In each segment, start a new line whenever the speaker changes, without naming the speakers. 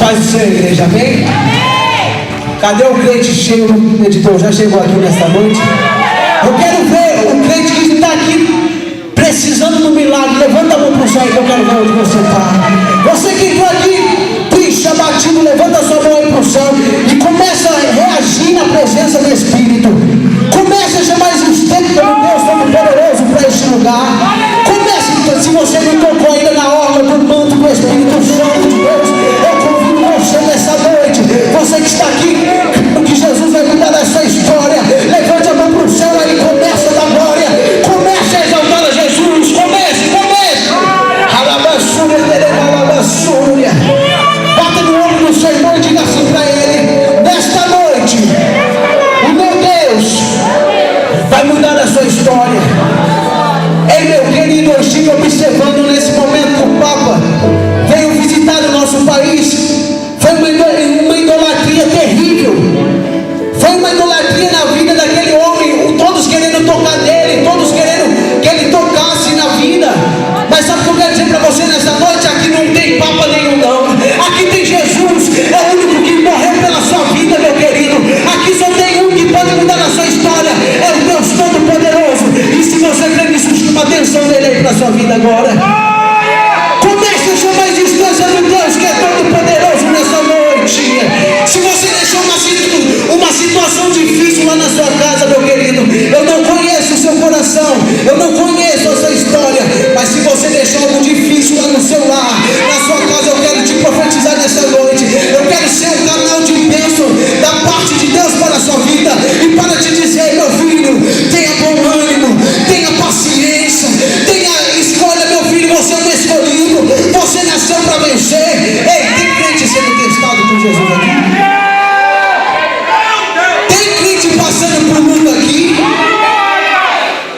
paz do Senhor, igreja, amém? Cadê o crente cheio de Deus? Já chegou aqui nesta noite? Eu quero ver o crente que está aqui precisando do milagre. Levanta a mão para o céu que eu quero ver onde você está. Você que entrou aqui triste, abatido, levanta a sua mão aí para o céu e começa a reagir na presença do Espírito. Começa a chamar os tempos do Deus Todo-Poderoso para este lugar. Comece, se você não tocou ainda na orla do manto do Espírito Santo de Deus, eu convido você nessa noite. Você que está aqui, que Jesus vai cuidar da sua história. Levante a mão para o céu aí, começa a dar glória. Comece a exaltar a Jesus. Comece. Alabassúria, alabassúria. Bata no ombro do seu irmão e diga assim para ele: nesta noite, o meu Deus vai mudar a sua história. Ei, meu querido, eu estive observando nesse momento que o Papa veio visitar o nosso país. Foi uma idolatria terrível. Foi uma idolatria na vida daquele homem. Todos querendo tocar nele, todos querendo que ele tocasse na vida. Mas sabe o que eu quero dizer para você nessa noite? Aqui não tem Papa nenhum, não. Aqui tem Jesus. É o único que morreu pela sua vida, meu querido. Aqui só tem um que pode mudar a sua história. É o Deus Todo-Poderoso. E se você crê nisso, chama a atenção dele aí para a sua vida agora. Comece a chamar a distância do Deus que é Todo-Poderoso nessa noite. Se você deixou uma situação difícil lá na sua casa, meu querido, eu não conheço o seu coração, eu não conheço a sua história, mas se você deixou algo difícil lá no seu lar, na sua casa, eu quero te profetizar nessa noite. Eu quero ser um canal de bênção da parte de Deus para a sua vida e para te dizer: meu filho, tenha bom ânimo, tenha paciência, escolha, meu filho, você é um escolhido, você nasceu para vencer. Ei, tem crente sendo testado por Jesus aqui? Tem crente passando por luta aqui?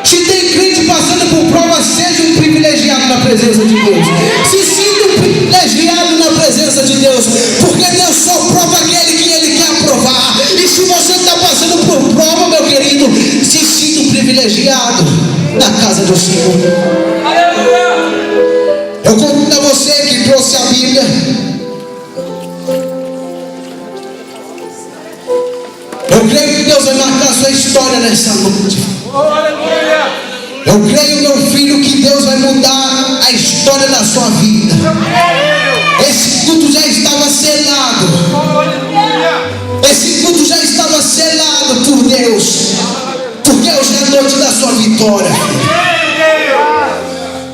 Se tem crente passando por prova, seja um privilegiado na presença de Deus. Se sinta um privilegiado na presença de Deus, porque Deus só prova aquele que Ele quer aprovar. E se você está passando por prova, meu querido, se sinta um privilegiado na casa do Senhor. Eu convido a você que trouxe a Bíblia. Eu creio que Deus vai marcar a sua história nessa noite. Eu creio, meu filho, que Deus vai mudar a história da sua vida. Esse culto já estava selado. Esse culto já estava selado por Deus, porque hoje é a noite da sua vitória.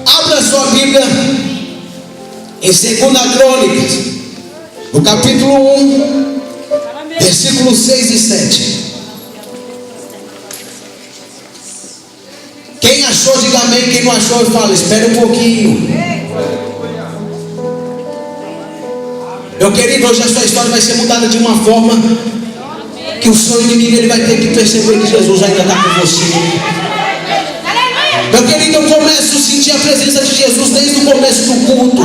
Abra sua Bíblia em 2 Crônicas, no capítulo 1, versículos 6 e 7. Quem achou, diga amém. Quem não achou, eu falo, espera um pouquinho. Meu querido, hoje a sua história vai ser mudada de uma forma que o seu inimigo ele vai ter que perceber que Jesus ainda está com você. Meu querido, eu começo a sentir a presença de Jesus desde o começo do culto.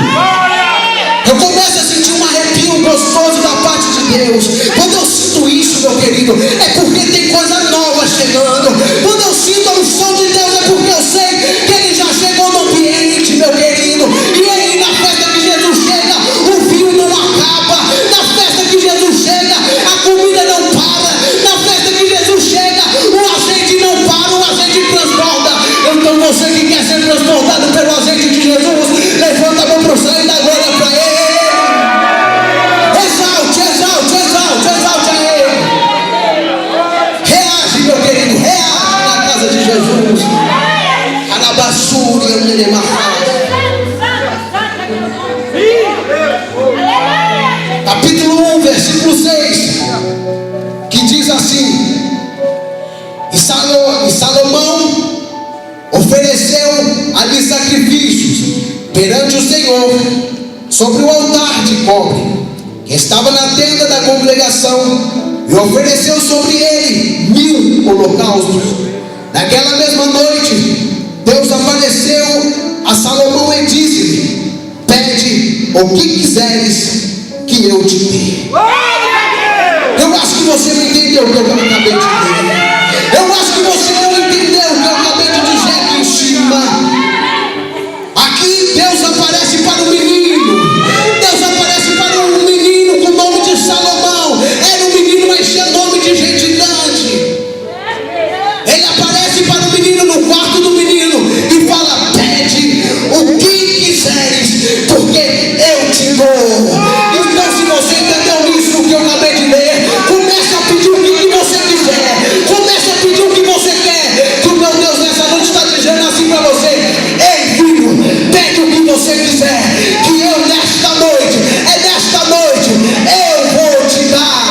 Eu começo a sentir um arrepio gostoso da parte de Deus. Quando eu sinto isso, meu querido, é porque tem coisa nova chegando. Quando eu sinto a unção de Deus, é porque eu sei que Ele já chegou no ambiente, meu querido. E aí, na festa que Jesus chega, o vinho não acaba. Na festa que Jesus chega, a comida não para. Na festa que Jesus chega, o azeite não para, o azeite transborda. Então você que quer ser transportado pelo azeite de Jesus, levanta a mão para o céu e dá glória para Ele. Exalte a Ele. Reage, meu querido, reage na casa de Jesus. Alabassúria, capítulo 1, versículo 6, que diz assim: E Salomão ofereceu ali sacrifícios perante o Senhor sobre o altar de cobre que estava na tenda da congregação, e ofereceu sobre ele 1000 holocaustos. Naquela mesma noite, Deus apareceu a Salomão e disse-lhe: pede o que quiseres que eu te dê. Eu acho que você não entendeu o que eu acabei de dizer. Eu acho que você não entendeu o que eu acabei de dizer aqui em cima. Aqui Deus aparece para o menino. Deus aparece para um menino você quiser, que eu nesta noite, eu vou te dar.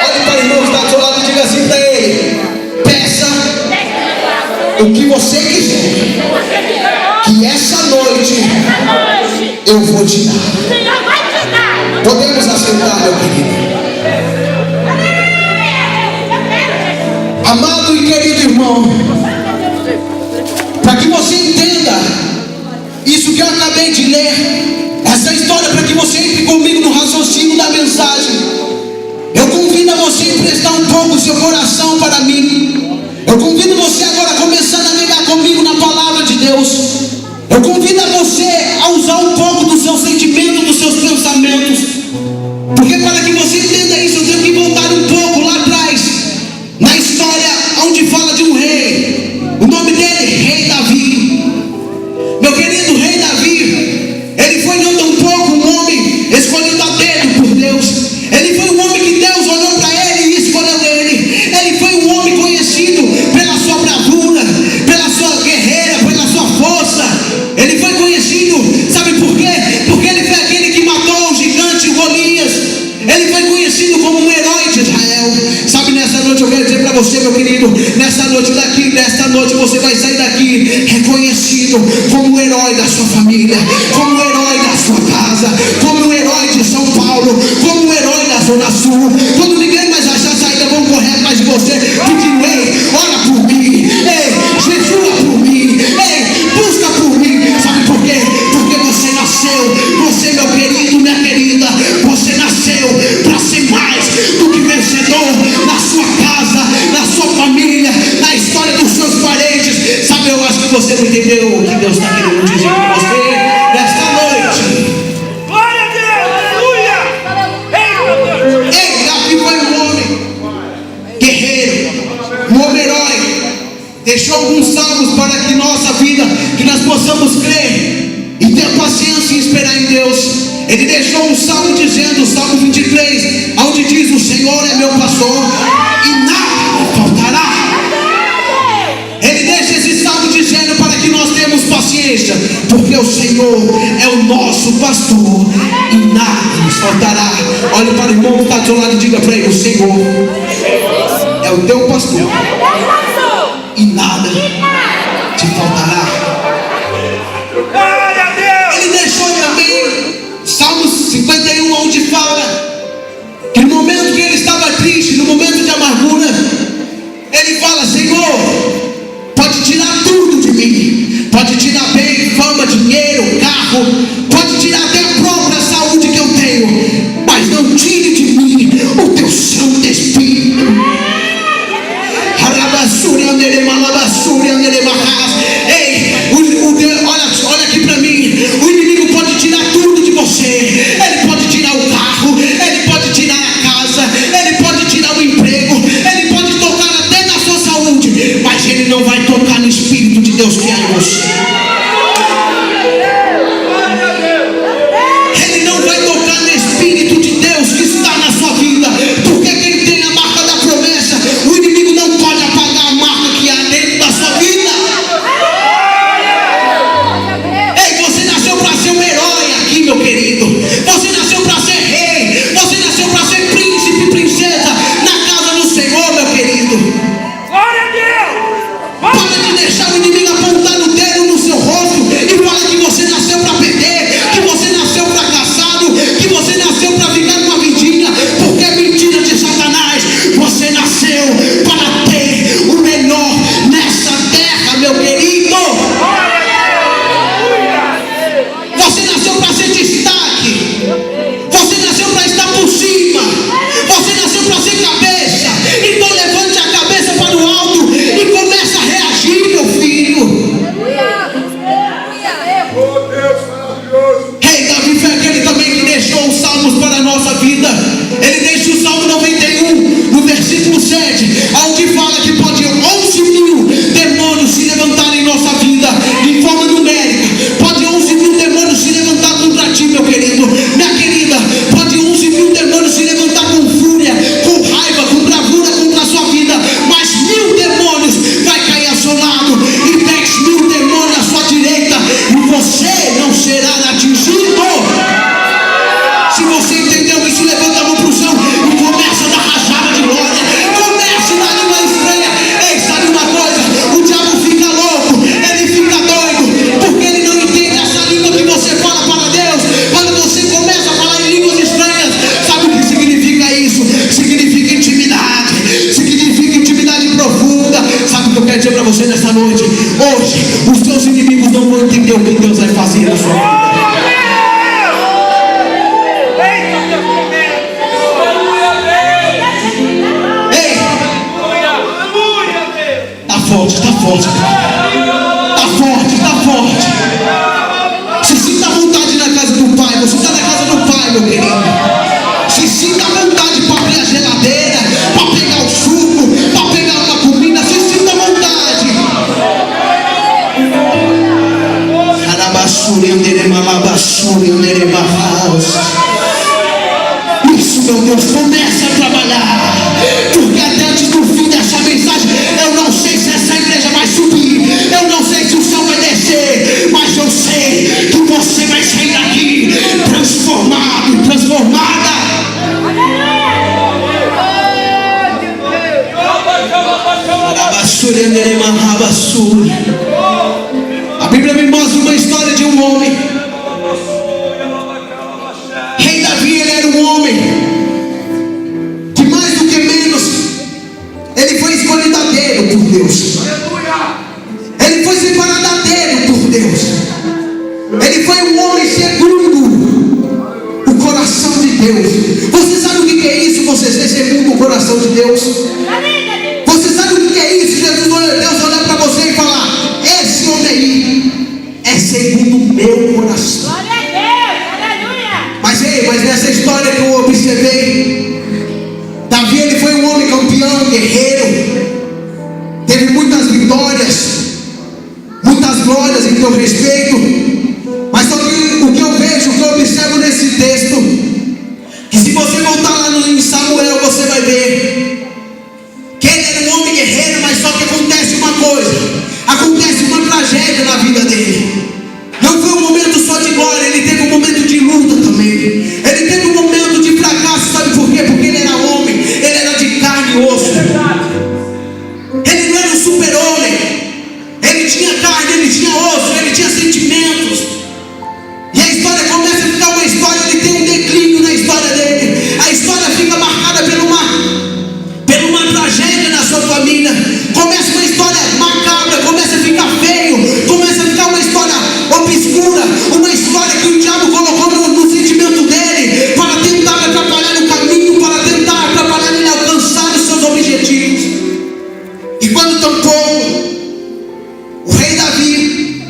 Olhe para o irmão que está do seu lado e diga assim para ele: peça o que você quiser, que essa noite eu vou te dar. Podemos aceitar, meu querido? Amado e querido irmão, para que você entenda isso que eu acabei de ler, essa história, para que você entre comigo no raciocínio da mensagem, eu convido a você a emprestar um pouco o seu coração para mim. Eu convido você agora a começar a navegar comigo na palavra de Deus. Eu convido a você a usar um pouco do seu sentimento, dos seus pensamentos, porque para que você entenda isso, eu tenho que voltar um pouco lá atrás, na história onde fala de um rei. O nome dele, Rei Davi. Meu querido, Rei Davi, ele foi não tão pouco um homem escolhido a dedo por Deus. Ele foi um homem que Deus olhou para ele e escolheu ele. Ele foi um homem conhecido pela sua bravura, pela sua guerreira, pela sua força. Ele foi conhecido, sabe por quê? Porque ele foi aquele que matou o gigante Golias. Ele foi conhecido como um herói de Israel. Sabe, nessa noite eu quero dizer para você, meu querido, nessa noite você vai sair daqui reconhecido como o herói da sua família, como o herói da sua casa, como o herói de São Paulo, como o herói da Zona Sul. Quando ninguém mais achar saída, vão correr atrás de você, pedindo: ei, ora por mim, ei, jejua por mim, ei, busca por mim. Sabe por quê? Porque você nasceu, você, meu querido, minha querida, você nasceu para ser mais do que vencedor na sua casa, na sua família, na história dos seus parentes. Sabe, eu acho que você não entendeu o que Deus está querendo dizer para você nesta noite.
Glória a Deus, aleluia.
Ei, Davi foi um homem guerreiro, um homem herói. Deixou alguns salmos para que nossa vida, que nós possamos crer e ter paciência em esperar em Deus. Ele deixou um salmo dizendo, o Salmo 23, onde diz: o Senhor é meu pastor e nada me faltará. Ele deixa esse salmo dizendo para que nós tenhamos paciência, porque o Senhor é o nosso pastor e nada nos faltará. Olhe para o irmão que está do seu lado e diga para ele: o Senhor é o teu pastor e nada te faltará.
Glória a Deus.
Ele deixou também Salmos 51, onde fala que no momento que ele estava triste, no momento de amargura, ele fala: Senhor, pode tirar tudo de mim, pode tirar bem, fama, dinheiro, carro, pode tirar até a própria saúde que eu tenho, mas não tire de mim o teu Santo Espírito. Ei, olha aqui para mim. O inimigo pode tirar tudo de você. Ele pode tirar o carro, ele pode tirar a casa, ele pode tirar o emprego, ele pode tocar até na sua saúde, mas ele não vai tocar no Espírito de Deus que é em você. Ele não vai tocar no Espírito de Deus que está na sua vida, porque quem tem a marca da promessa, o inimigo não pode apagar a marca que há dentro da sua vida. Ei, você nasceu para ser um herói aqui, meu querido. Você nasceu para ser rei. Você nasceu para ser príncipe e princesa na casa do Senhor, meu querido.
Glória a Deus.
Para de deixar o inimigo apontar o dedo no seu rosto e falar que você nasceu para perder, que você nasceu fracassado, que você nasceu para ficar numa vidinha, porque é mentira de Satanás. Você nasceu para ter o melhor nessa terra, meu querido. Você nasceu para ser destaque. Você nasceu para estar por cima. Você nasceu para ser cabeça. Então levante a cabeça para o alto e comece a reagir, meu filho. você nessa noite. Hoje, os seus inimigos não vão entender o que Deus vai fazer na sua vida. Tá forte. Tá forte. Se sinta à vontade na casa do Pai. Você está na casa do Pai, meu querido. Se sinta à vontade para abrir a geladeira, para pegar o suco, para pegar uma comida. Se sinta à vontade. Isso, meu Deus, comece a trabalhar. Porque até antes do fim dessa mensagem, eu não sei se essa igreja vai subir, eu não sei se o céu vai descer, mas eu sei que você vai sair daqui transformado e transformada. A Bíblia me mostra uma história de um homem. Rei Davi, ele era um homem que mais do que menos, ele foi escolhido a dedo por Deus. Ele foi separado a dedo por Deus. Ele foi um homem segundo o coração de Deus. Você sabe o que é isso? Você ser segundo o coração de Deus? Você sabe o que é isso? Deus olhar para você e falar: esse homem aí é segundo o meu coração. Mas nessa história que eu observei, Davi, ele foi um homem campeão, guerreiro, teve muitas vitórias, muitas glórias em teu respeito. Mas só que o que eu vejo, o que eu observo nesse texto, que se você voltar lá em Samuel, você vai ver que ele era um homem guerreiro, mas só que acontece uma coisa, acontece uma tragédia na vida dele. Não foi um momento só de glória, ele teve um momento de luta também. Ele teve um momento de fracasso, sabe por quê? Porque ele era homem, ele era de carne e osso. Ele não era um super-homem. Ele tinha carne, ele tinha osso, ele tinha sentimentos. E a história começa a ficar uma história, ele tem um declínio na história dele. A história fica marcada por uma tragédia na sua família. Começa uma história macabra, começa a ficar feio, começa a ficar uma história obscura, uma história que o diabo colocou no sentimento dele para tentar atrapalhar o caminho, para tentar atrapalhar ele alcançar os seus objetivos. E quando tampou, o rei Davi,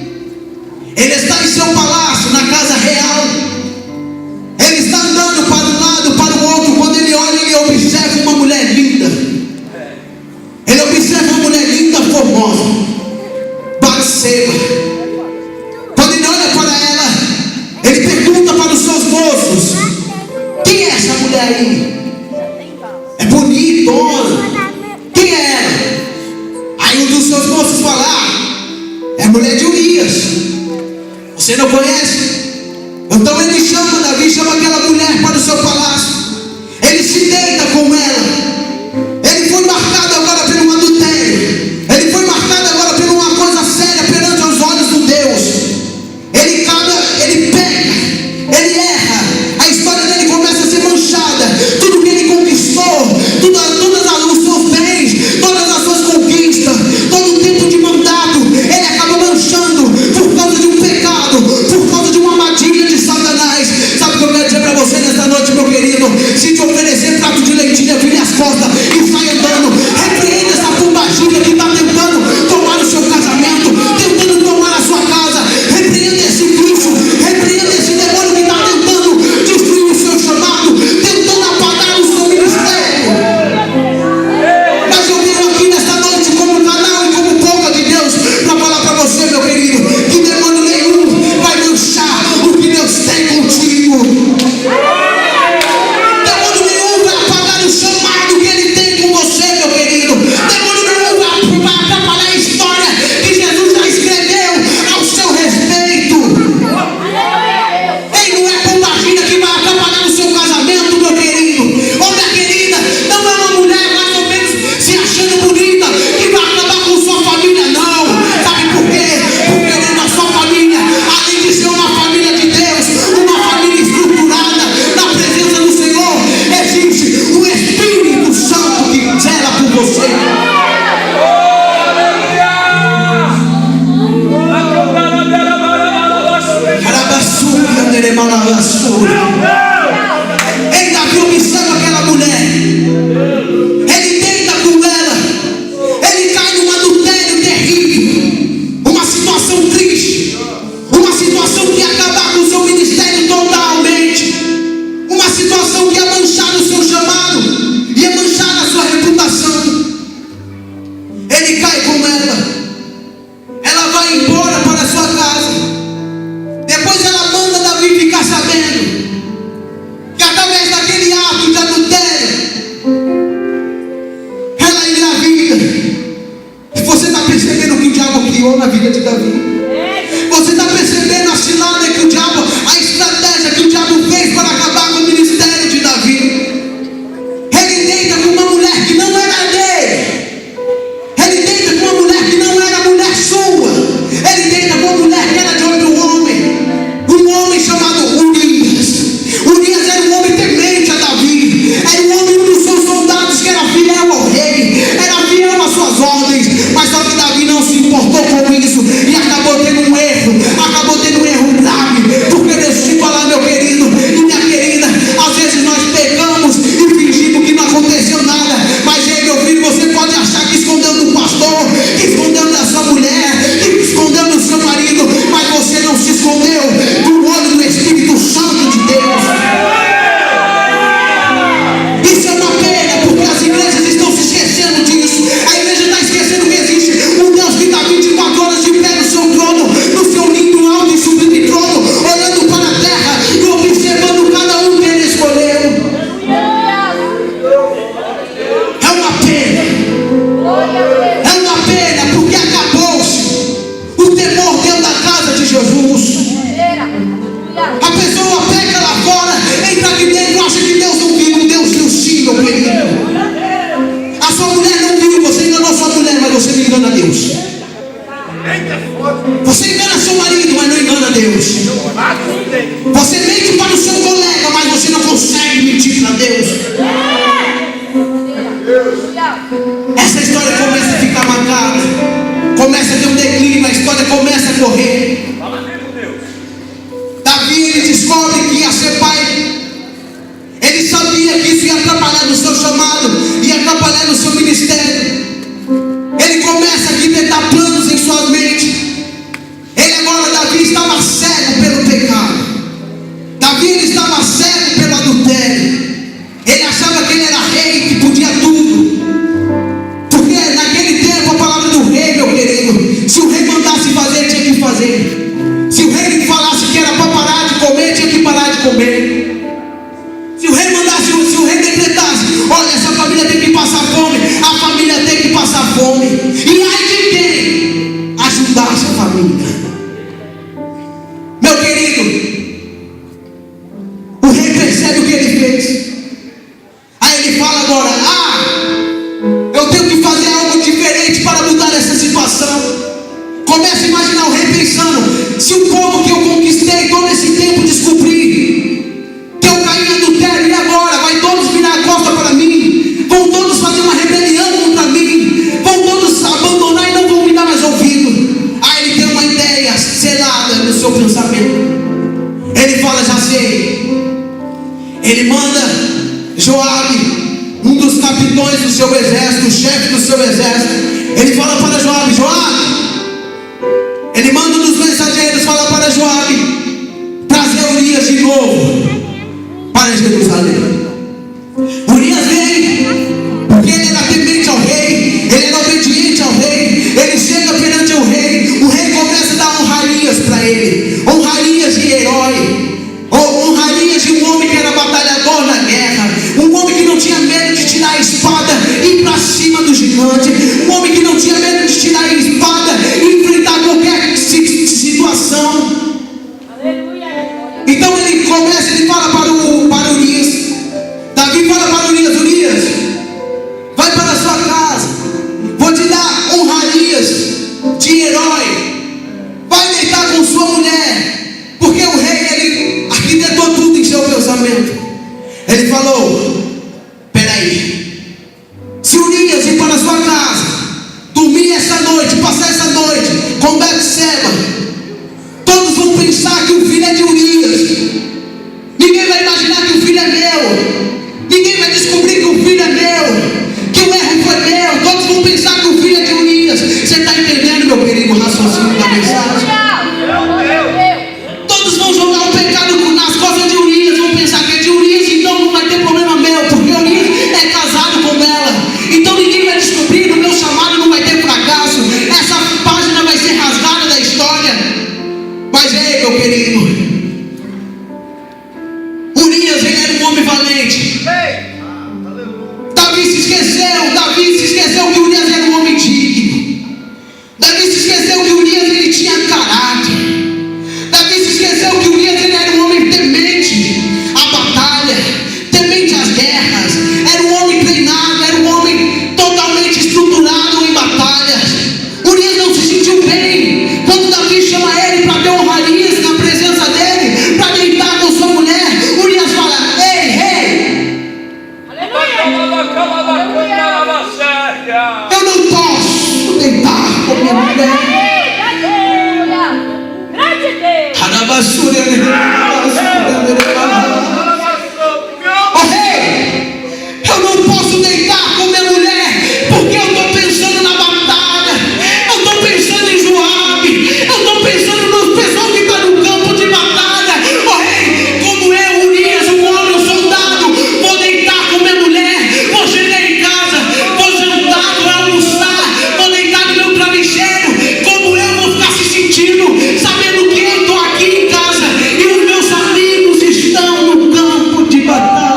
ele está em seu palácio, na casa real. Ele está andando para um lado, para o outro. Quando ele olha, ele observa uma mulher linda. Ele observa uma mulher linda, formosa, Batseba. Quando ele olha para ela, ele pergunta para os seus moços: quem é essa mulher aí? É bonitona. Quem é ela? Aí um dos seus moços fala: é a mulher de Urias. Você não conhece? Então ele chama Davi, chama aquela mulher para o seu palácio. Ele se deita com ela. Ele foi marcado agora por um adultério. Ele foi marcado agora por uma coisa séria perante os olhos do Deus. Ele pega, ele erra. A história dele começa a ser manchada. Tudo que ele conquistou, todos os seus bens, todas as suas conquistas, todo o tempo de mandato, ele acaba manchando por causa de um pecado, por causa de uma armadilha de Satanás. Sabe o que eu quero dizer para você nessa noite, meu querido? criou na vida de Davi. Você está percebendo a cilada que o diabo, a estratégia que o diabo fez para acabar com o ministério de Davi? Ele deita com uma mulher que não era dele. Ele deita com uma mulher que não era mulher sua. Ele deita com uma mulher que era de outro homem. Um homem chamado Urias. Urias era um homem temente a Davi. Era um homem, um dos seus soldados, que era fiel ao rei. Era fiel às suas ordens. Mas só que Davi não se importou com isso. E acabou tendo um erro. Acabou tendo um erro grave. Porque deixa eu te falar, meu querido e minha querida, às vezes nós pecamos e fingimos que não aconteceu nada. Mas ei, meu filho, você pode achar que escondeu do pastor, que escondeu da sua mulher, que escondeu do seu marido, mas você não se escondeu do olho do Espírito Santo de Deus. Isso é uma pena, porque as igrejas estão se esquecendo disso. A igreja está esquecendo que existe um Deus que está 24 horas de pé no seu trono, no seu lindo, alto e sublime trono, olhando para a terra e observando cada um que ele escolheu. É uma pena. É uma pena, porque acabou-se o temor dentro da casa de Jesus. A pessoa peca lá fora, entra aqui dentro, acha que Deus não viu. Deus viu sim, meu querido. A sua mulher não viu, você enganou sua mulher, mas você não engana Deus. Você engana seu marido, mas não engana Deus. Você mente para o seu colega, mas você não consegue mentir para Deus. Essa história começa a ficar marcada, começa a ter um declínio, a história começa a correr. Davi, ele descobre que ia ser pai. Ele sabia que isso ia atrapalhar no seu chamado, ia atrapalhar no seu ministério. Ele começa a arquitetar planos em sua mente. Ele agora, Davi, estava cego pelo pecado. Davi, ele estava cego pelo adultério. Ele achava que ele era rei, que podia tudo. Porque naquele tempo a palavra do rei, meu querido, se o rei mandasse fazer, tinha que fazer. Se o rei falasse que era para parar de comer, tinha que parar de comer. Se o rei mandasse, se o rei decretasse, olha, essa família tem que passar fome, a família tem que passar fome. E aí de quem ajudasse a família? Meu querido, o rei percebe o que ele fez. Aí ele fala agora: eu tenho que fazer algo diferente para mudar essa situação. Começa a imaginar o rei pensando: se o povo que eu conquistei todo esse tempo descobrir que eu caí em adultério, e agora? Vai todos virar a costa para mim? Vão todos fazer uma rebelião contra mim? Vão todos abandonar e não vão me dar mais ouvido? Aí ele tem uma ideia selada no seu pensamento. Ele fala: já sei. Ele manda Joabe, um dos capitões do seu exército, o chefe do seu exército. Ele fala para Joabe: Joabe. Ele manda um dos mensageiros falar para Joabe trazer Urias de novo para Jerusalém. Urias vem, porque ele era temente ao rei, ele era obediente ao rei. Ele chega perante o rei começa a dar honrarias para ele, honrarias de herói, honrarias de um homem que era batalhador na guerra, um homem que não tinha medo de tirar a espada e ir para cima do gigante, um homem que não tinha medo de tirar a espada e enfrentar qualquer situação. Então ele começa, ele fala para Urias. Davi fala para Urias: Urias, vai para a sua casa, vou te dar honrarias de herói, vai deitar com sua mulher, porque o rei, ele arquitetou tudo em seu pensamento. Ele falou: peraí, se Urias ir para a sua casa, dormir essa noite, passar essa noite com Betseba, todos vão pensar que o filho é de Urias. Ninguém vai imaginar que o filho é meu. Ninguém vai descobrir que o filho é meu, que o erro foi meu. Todos vão pensar que o filho é de Urias. Você está entendendo, meu querido, o raciocínio da mensagem? Todos vão jogar o pecado nas costas de Urias, vão pensar que é de Urias, então não vai ter problema meu, porque Urias é casado com ela. Então ninguém vai descobrir, no meu chamado não vai ter fracasso. Essa página vai ser rasgada da história. Mas ei, meu querido, Urias, ele era um homem valente. Davi se esqueceu que Urias era um homem digno. Davi se esqueceu que bem. Quando Davi chama ele para ter honrarias na presença dele, para deitar com sua mulher, Urias fala: ei, eu não posso deitar com minha mulher. Oh rei, eu não posso deitar com minha mulher, porque eu estou pensando na batalha, eu estou pensando em Joabe, eu estou pensando no pessoal que está no campo de batalha. Oh rei, como eu, Urias, um homem, um soldado, vou deitar com minha mulher, vou chegar em casa, vou jantar, vou almoçar, vou deitar no meu travesseiro. Como eu vou ficar se sentindo, sabendo que eu estou aqui em casa e os meus amigos estão no campo de batalha?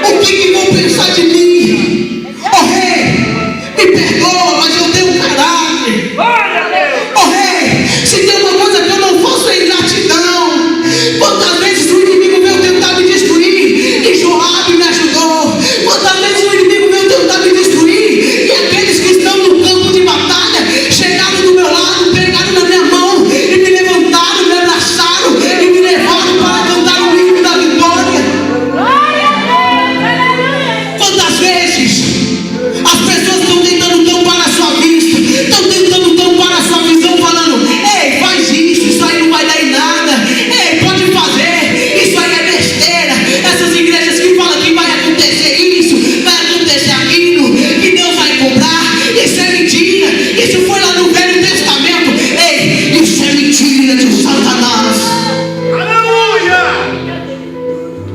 O que vão pensar de mim? Oh rei, me perdoa, mas eu tenho caráter. Oh rei, se tem uma coisa que eu não faço é ingratidão. Quantas vezes o inimigo veio tentar me destruir e Joabe me ajudou? Quantas vezes o inimigo veio tentar me destruir e aqueles que estão no campo de batalha chegaram do meu lado, pegaram na minha mão e me levantaram, me abraçaram e me levaram para cantar o hino da vitória? Quantas vezes as pessoas estão tentando tampar a sua vista, estão tentando tampar a sua visão, falando: ei, faz isso aí não vai dar em nada, ei, pode fazer, isso aí é besteira. Essas igrejas que falam que vai acontecer isso, vai acontecer aquilo, que Deus vai cobrar, isso é mentira, isso foi lá no Velho Testamento. Ei, isso é mentira de Satanás.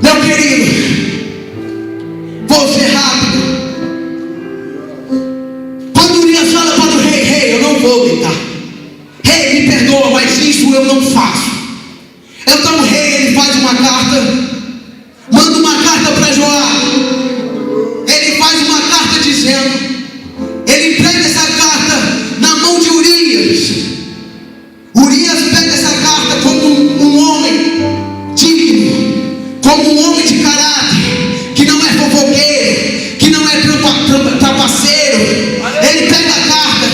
Meu querido, vou ser rápido. Quando Urias fala para o rei: rei, eu não vou deitar, rei, me perdoa, mas isso eu não faço. Então o rei, ele faz uma carta, manda uma carta para Joabe. Ele faz uma carta dizendo, ele entrega essa carta na mão de Urias. Urias pega essa carta como um homem digno, como um homem de caráter, que não é fofoqueiro, que não é trapaceiro. Ele pega a carta.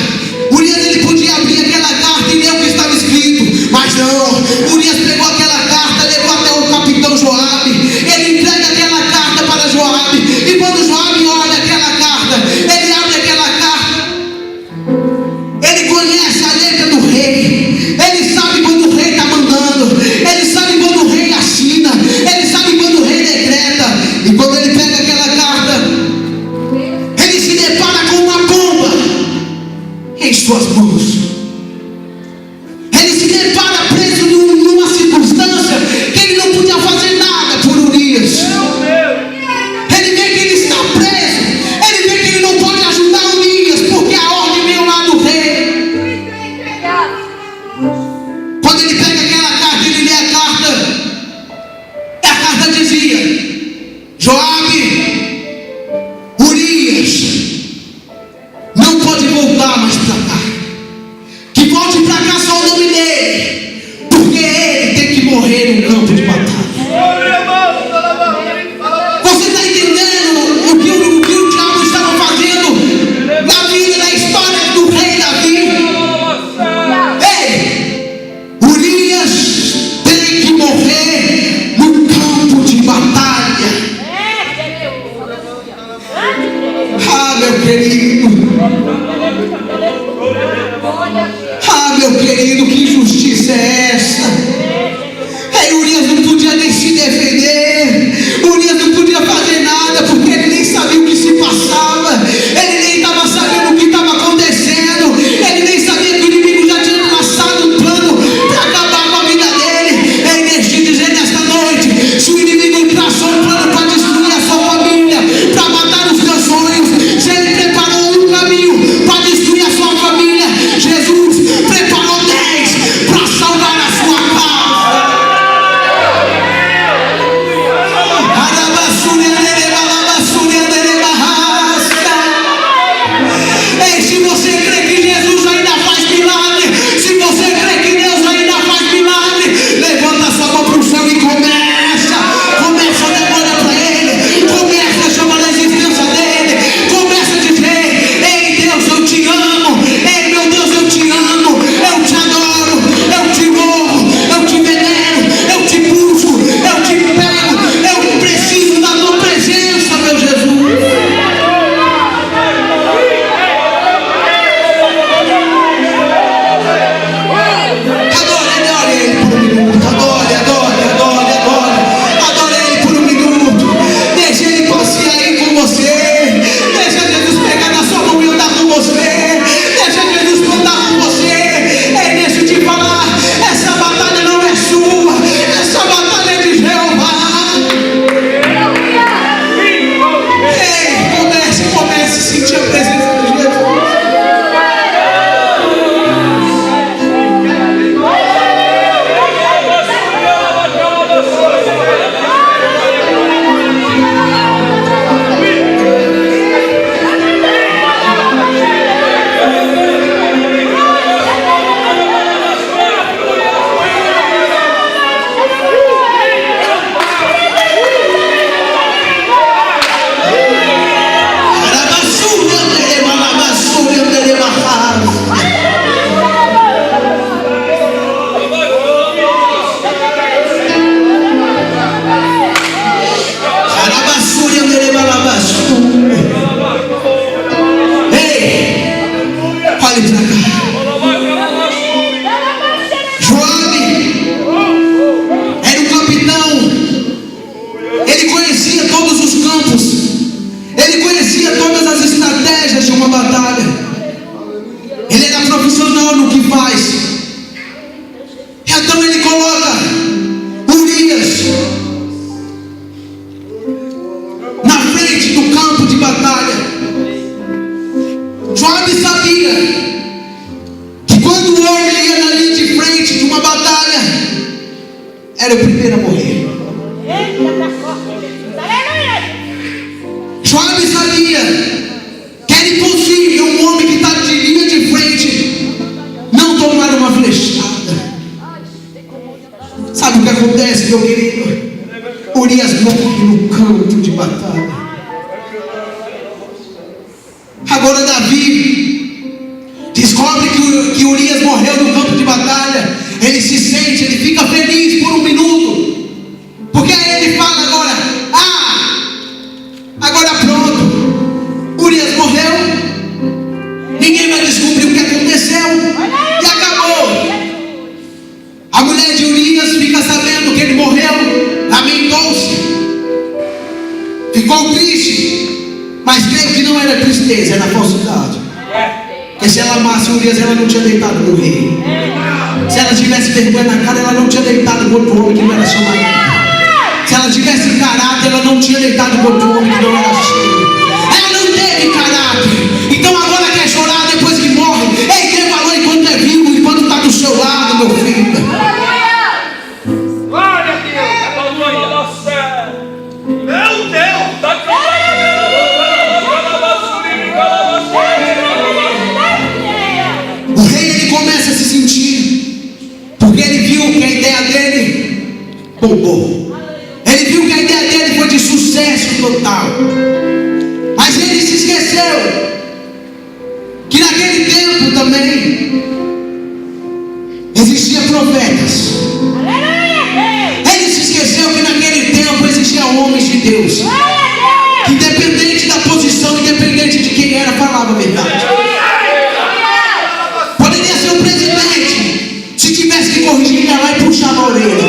Urias, ele podia abrir aquela carta e ler o que estava escrito, mas não. Urias pegou aquela carta, levou até o capitão Joabe. Ele entrega aquela carta para Joabe, e quando Joabe olha aquela carta, ele abre aquela carta, ele conhece a letra do rei, ele sabe quando o rei está mandando, ele sabe quando o rei assina, ele sabe quando o rei decreta. E quando ele pega aquela carta, ele se depara com uma bomba em suas mãos. Ele se depara preso numa circunstância que ele não podia fazer nada por Urias. Ele vê que ele está preso, ele vê que ele não pode ajudar Urias, porque a ordem veio lá do rei. Quando ele pega aquela carta, ele lê a carta, e a carta dizia: Joabe, Urias não pode voltar mais para cá. Que volte para cá só o nome dele, porque ele tem que morrer no campo de batalha. Você está entendendo o que o diabo estava fazendo na vida, na história do rei Davi? Ei, Urias tem que morrer no campo de batalha. Ah, meu querido. Ah, meu querido, que injustiça é essa? Ei, Urias não podia nem se defender, Urias não podia fazer nada, porque ele nem sabia o que se passava, ele nem estava sabendo o que estava acontecendo, ele nem sabia que o inimigo já tinha traçado um plano para acabar com a vida dele. Ei, deixa eu dizer nesta noite: se o inimigo traçou um plano para destruir a sua família, para matar os seus sonhos, se ele preparou um caminho para destruir a sua família, Jesus preparou 10 para salvar a sua casa. era o primeiro a morrer. Joabe sabia que era impossível um homem que está de linha de frente não tomar uma flechada. Sabe o que acontece, meu querido? Urias morre no campo de batalha. Agora Davi descobre que Urias morreu no campo de batalha. Ele se sente, ele fica feliz por um minuto, porque aí ele fala agora: agora pronto, Urias morreu, ninguém vai descobrir o que aconteceu e acabou. A mulher de Urias fica sabendo que ele morreu, lamentou-se, ficou triste, mas creio que não era tristeza, era falsidade. Porque se ela amasse Urias, ela não tinha deitado no rei. Se ela tivesse vergonha na cara, ela não tinha deitado com outro homem que não era seu marido. Se ela tivesse caráter, ela não tinha deitado com outro homem que não era seu. Ela não teve caráter. Então agora quer chorar depois que morre. Ei, dê valor enquanto é vivo, enquanto está do seu lado, meu filho.
Glória a Deus. Meu Deus.
O rei, ele começa a se sentir, porque ele viu que a ideia dele bombou. Ele viu que a ideia dele foi de sucesso total. Mas ele se esqueceu que naquele tempo também existiam profetas. Ele se esqueceu que naquele tempo existiam homens de Deus, que independente da posição, independente de quem era, falava a verdade. Poderia ser um presidente, se tivesse que corrigir, ia lá e puxava a orelha.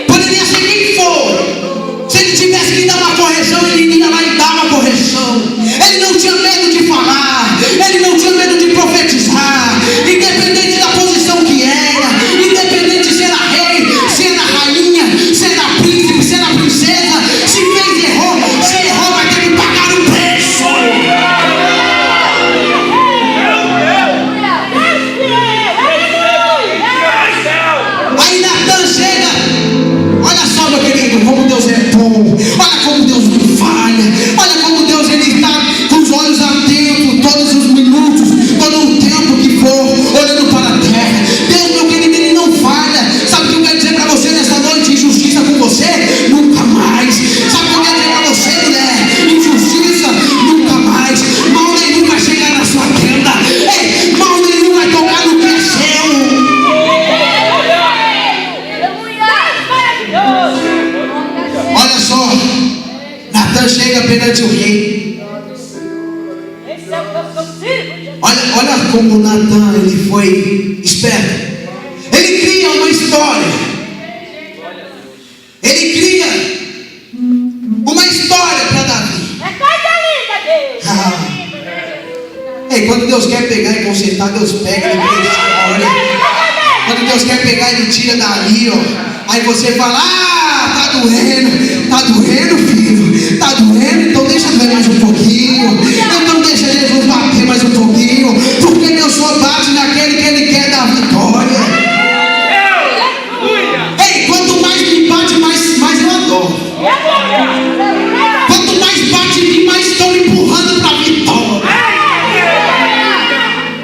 Poderia ser quem for, se ele tivesse que dar uma correção, ele ia lá e dava uma correção. Ele não tinha medo de falar, ele não tinha medo de profetizar, independente da posição que era, independente se era rei, se era rainha, se era príncipe, se era princesa. Se fez, errou, se errou, vai ter que pagar o preço. Aí Natan chega, olha só, meu querido, como Deus é bom, olha como Deus não falha, olha como Deus, ele está com os olhos atentos todos os minutos, todo o tempo que for, olhando para a terra. Deus, meu querido, ele não falha. Sabe o que eu quero dizer para você nessa noite? Injustiça com você? Nunca mais. Sabe o que eu quero dizer para você, mulher? Injustiça? Nunca mais. Mal nenhum vai chegar na sua tenda. Ei, mal nenhum vai tocar no que é seu. Olha só, Natan chega perante o rei. Olha como Natan, ele foi esperto. Ele cria uma história. Ele cria uma história para Davi. Ei, quando Deus quer pegar e consertar, Deus pega e cria história. Quando Deus quer pegar, ele tira dali, ó. Aí você fala: tá doendo, filho, tá doendo, então deixa doer mais um pouquinho, então deixa Jesus bater mais um pouquinho, porque Deus só bate naquele que Ele quer dar vitória. Ei, quanto mais me bate, mais eu adoro. Quanto mais bate em mim, mais estou me empurrando para a vitória.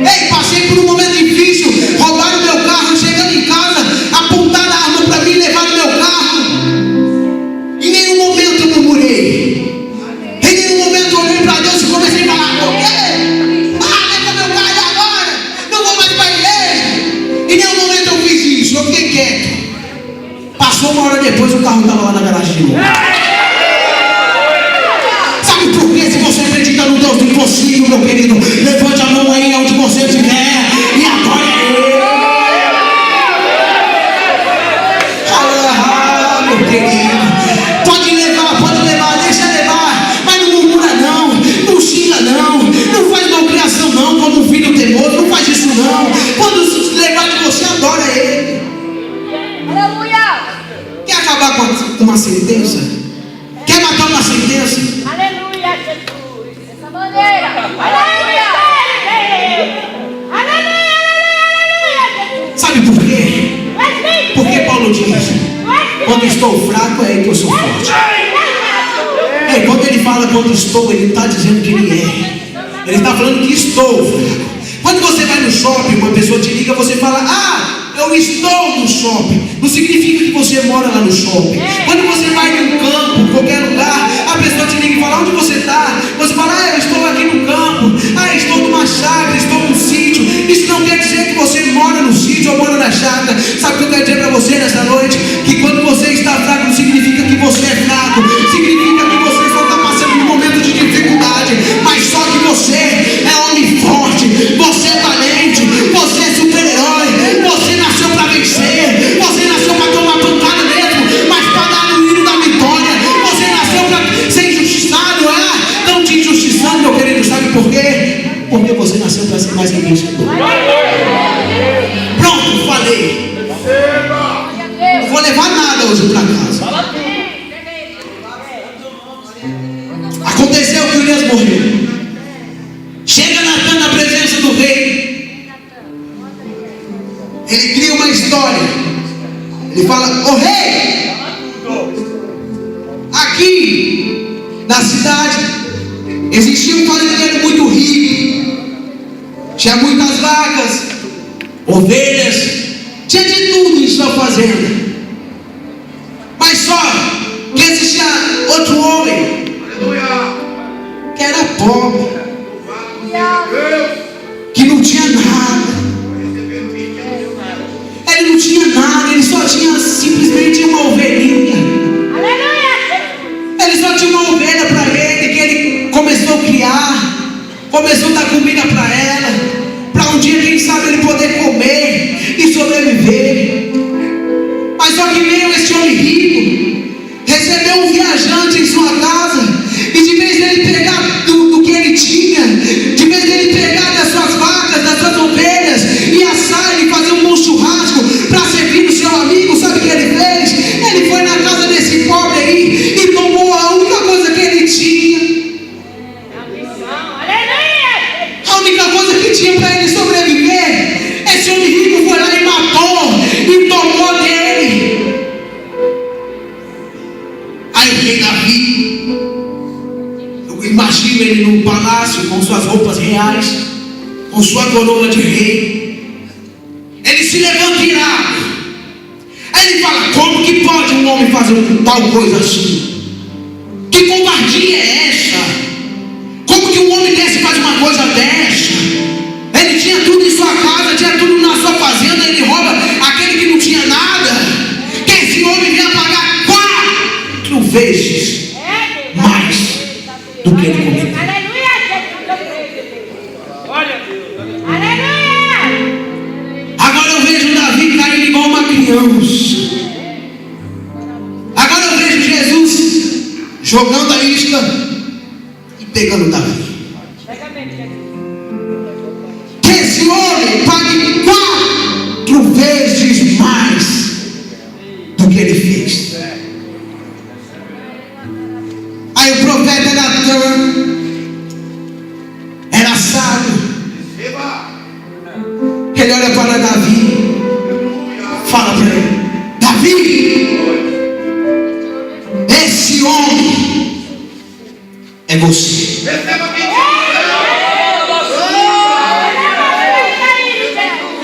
Ei, passei por um momento difícil, roubaram meu carro, chegando em casa, apontaram a arma para mim, levaram meu carro. Em nenhum momento eu murmurei. Em nenhum momento eu olhei para Deus e comecei a falar: por quê? Leva meu carro e agora? Não vou mais para a igreja. Em nenhum momento eu fiz isso, eu fiquei quieto. Passou uma hora depois, o carro estava lá na garagem. Sabe por quê? Se você acredita no Deus do impossível, meu querido, levante a mão aí onde você estiver e adore a Ele. Meu querido, pode levar, deixa levar, mas não murmura não xinga não faz malcriação não, como um filho teimoso, não faz isso não. Quando levar de você, adora Ele. Quer acabar com uma sentença? Quer matar uma sentença?
Aleluia, Jesus. Dessa maneira. Aleluia. Aleluia, Jesus.
Sabe por quê? Porque Paulo diz: quando estou fraco, é aí que eu sou forte. Quando ele fala quando estou, ele não está dizendo que ele é. Ele está falando que estou fraco. Quando você vai no shopping, uma pessoa te liga, você fala, eu estou no shopping. Não significa que você mora lá no shopping. Quando você vai num campo, qualquer lugar, a pessoa te liga e fala, onde você está? Você fala, eu estou aqui no campo. Estou numa chácara, estou num sítio. Isso não quer dizer que você mora no sítio ou mora na chácara. Sabe o que eu quero dizer para você nessa noite? Que quando você está fraco, não significa que você é fraco. Significa que você só está passando por um momento de dificuldade. Mas só que você é homem forte. Você é valente. Você é super-herói. Você nasceu para vencer. Você nasceu para tomar pancada mesmo, mas para dar o hino da vitória. Você nasceu para ser injustiçado. Não te injustiçando, meu querido. Sabe por quê? Porque você nasceu para ser mais que vencedor. Pronto, falei. Não vou levar nada hoje para casa. Aconteceu que Urias morreu. Chega Natan na presença do rei. Ele cria uma história. Ele fala, rei, aqui na cidade existia um fazendeiro muito rico. Tinha muitas vacas, ovelhas, tinha de tudo em sua fazenda. Mas só que existia outro homem que era pobre, que não tinha nada. Ele não tinha nada, ele só tinha simplesmente uma ovelhinha. Ele só tinha uma ovelha para ele, que ele começou a criar, começou a dar comida para ela, para um dia, quem sabe, ele poder comer e sobreviver. Mas só que veio esse homem rico, recebeu um viajante em sua casa, e de vez dele pegar do que ele tinha, de vez dele pegar das suas vacas, das suas ovelhas, e assar e fazer um bom churrasco para servir o seu amigo, sabe o que ele fez? Ele foi na casa desse pobre aí e tomou a única coisa que ele tinha. A única coisa que tinha para ele sobreviver. Esse homem rico foi lá e matou e tomou dele. Aí o rei Davi, eu imagino ele no palácio com suas roupas reais, com sua coroa de rei. Ele se levanta irado. Aí ele fala, como que pode um homem fazer tal coisa assim? Que covardia é essa? Como que um homem desse faz uma coisa dessa? Ele tinha tudo em sua casa, tinha tudo na sua fazenda, ele rouba aquele que não tinha nada. Que esse homem venha pagar 4 vezes mais do que ele cometeu. Agora eu vejo Davi caindo igual uma criança. Agora eu vejo Jesus jogando a isca e pegando Davi. Que esse homem pague 4 vezes mais do que ele fez. Aí o profeta Natan era sábio. Ele olha para Davi, fala para ele, Davi, esse homem é você.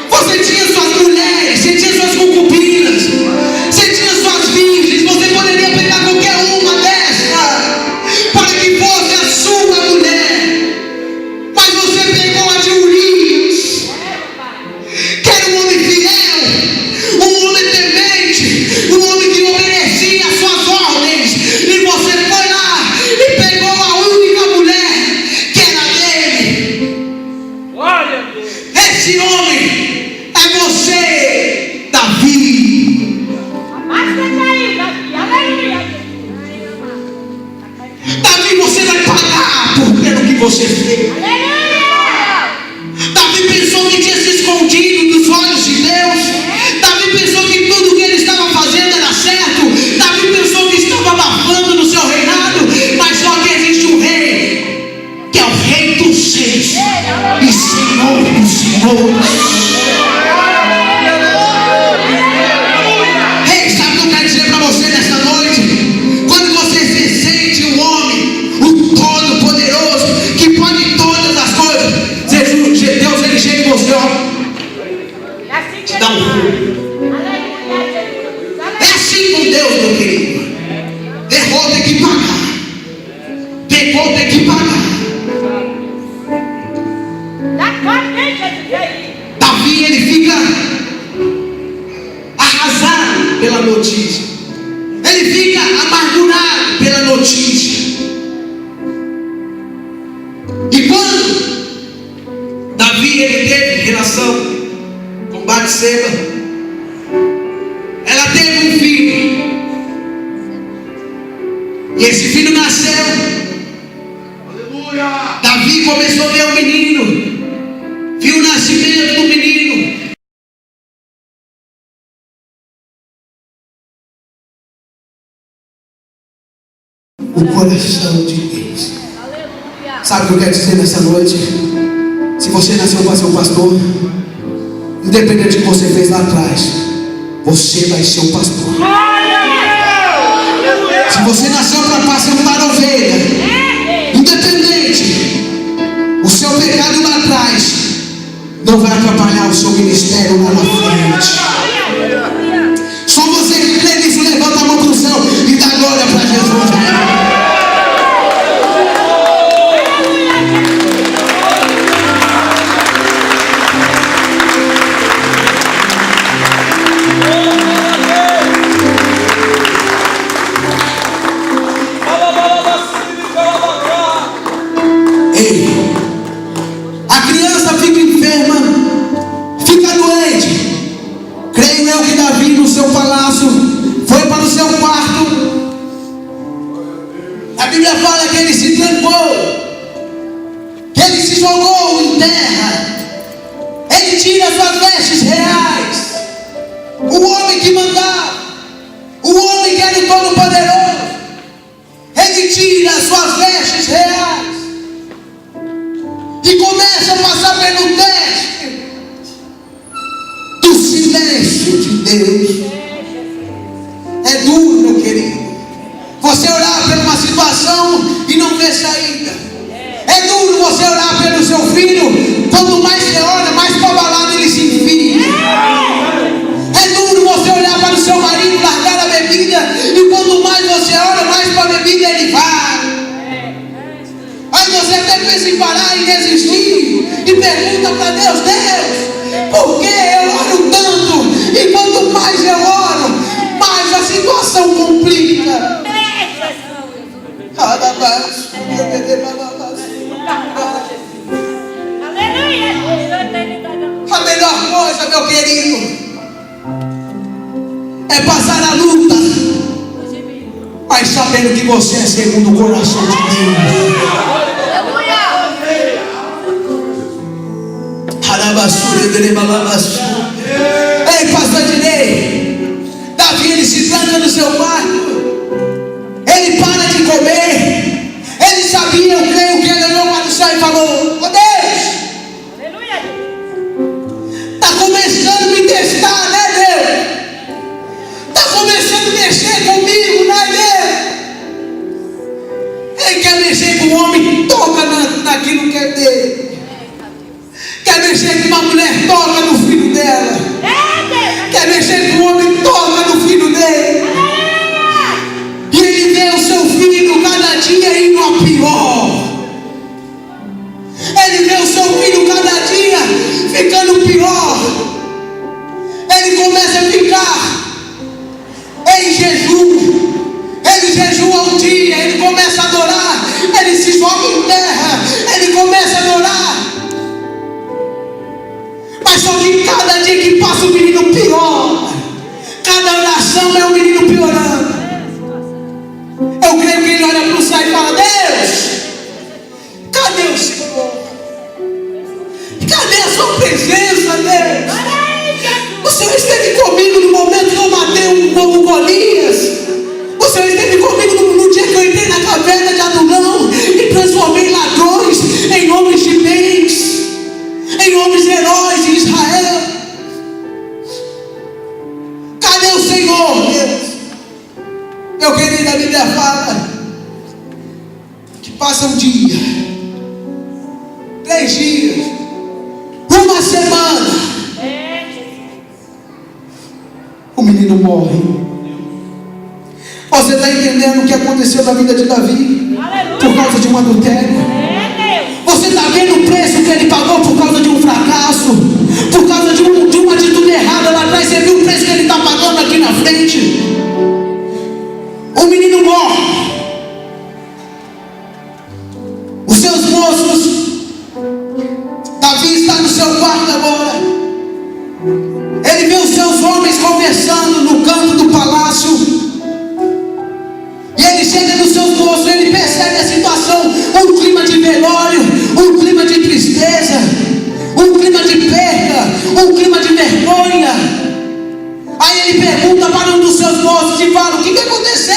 Você tinha suas mulheres, você tinha suas concubinas, você tinha suas virgens, você poderia pegar qualquer uma dessa para que fosse a sua mulher, mas você pegou a de Urias, que era um homem fiel, um homem temente, um homem que obedecia às suas ordens, e você foi lá e pegou a única mulher que era dele. Esse homem é você, Davi. Davi, você vai pagar pelo que você fez. Davi pensou que tinha se escondido dos olhos de Deus. Davi pensou que tudo que ele estava fazendo era certo. Davi pensou que estava abafando no seu reinado. Mas só que existe um rei, que é o Rei dos Reis e Senhor dos Senhores. Ei, sabe o que eu quero dizer para você E quando Davi ele teve relação com Batseba, ela teve um filho. E esse filho nasceu.
Aleluia.
Davi começou a ver o menino, viu o nascimento do menino. O coração de Deus.
Aleluia.
Sabe o que eu quero dizer nessa noite? Se você nasceu para ser um pastor, independente do que você fez lá atrás, você vai ser um pastor. Se você nasceu para pacentar a ovelha, independente, o seu pecado lá atrás não vai atrapalhar o seu ministério lá na frente. Só você que crê nisso, levanta a mão para o céu e dá glória para Jesus. A criança fica enferma, fica doente. Creio eu que Davi no seu palácio foi para o seu quarto. A Bíblia fala que ele se trancou, que ele se jogou em terra. Ele tira suas vestes reais. O homem que mandava, o homem que era o Todo-Poderoso, ele tira suas vestes reais e começa a passar pelo teste do silêncio de Deus. É duro, meu querido, você orar por uma situação e não ver saída. É duro você orar pelo seu filho, quanto mais você ora, mais para balada ele se enfia. É duro você olhar para o seu marido, largar a bebida, e quanto mais você ora, mais para a bebida ele vai. Aí você até pensa em parar e desistir, e pergunta para Deus: Deus, por que eu oro tanto? E quanto mais eu oro, mais a situação complica. A melhor coisa, meu querido, é passar a luta, mas sabendo que você é segundo o coração de Deus. Ei, pastor Ednei, Davi ele se tranca no seu quarto, ele para de comer, ele sabia, eu creio que ele olhou para o céu e falou: ó Deus, está começando a me testar, né Deus? Está começando a mexer comigo, né Deus? Ele quer mexer com o homem, toca naquilo que é dele. Quer mexer com uma mulher, toca no filho dela. Quer mexer com o homem, toca no filho dele. E ele vê o seu filho cada dia indo a pior. Ele vê o seu filho cada dia ficando pior. Ele começa a ficar em jejum. Ele jejua um dia, ele começa a adorar, ele se joga em terra, ele começa a adorar. Mas só que cada dia que passa o menino pior. Cada oração é o menino piorando. Eu creio que ele olha para o céu e fala: Deus, cadê o Senhor? Cadê a sua presença, Deus? O Senhor esteve comigo no momento que eu matei um novo Golias. O Senhor esteve comigo no dia que eu entrei na caverna de Adulão e transformei ladrões em homens de bens, em homens heróis de Israel. Cadê o Senhor, Deus? Meu querido, a Bíblia fala que passa um dia, 3 dias, uma semana, o menino morre. Você está entendendo o que aconteceu na vida de Davi? Por causa de um adultério? Você está vendo o preço que ele pagou por causa de um fracasso? Por causa de uma atitude errada lá atrás? Você viu o preço que ele está pagando aqui na frente? O menino morre. Os seus moços conversando no canto do palácio. E ele chega nos seus moços, ele percebe a situação, um clima de velório, um clima de tristeza, um clima de perda, um clima de vergonha. Aí ele pergunta para um dos seus moços e fala: o que aconteceu?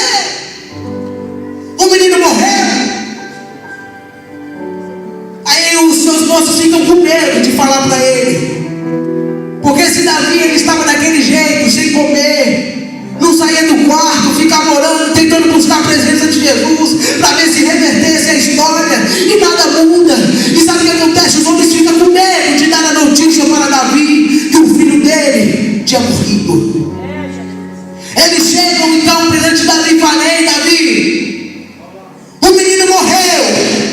O menino morreu. Aí os seus moços ficam com medo de falar para ele, porque se Davi ele estava daquele jeito, sem comer, não saía do quarto, ficava orando, tentando buscar a presença de Jesus, para ver se revertesse a história, e nada muda. E sabe o que acontece? Os homens ficam com medo de dar a notícia para Davi que o filho dele tinha morrido. Eles chegam então perante Davi e falam: ei, Davi, o menino morreu.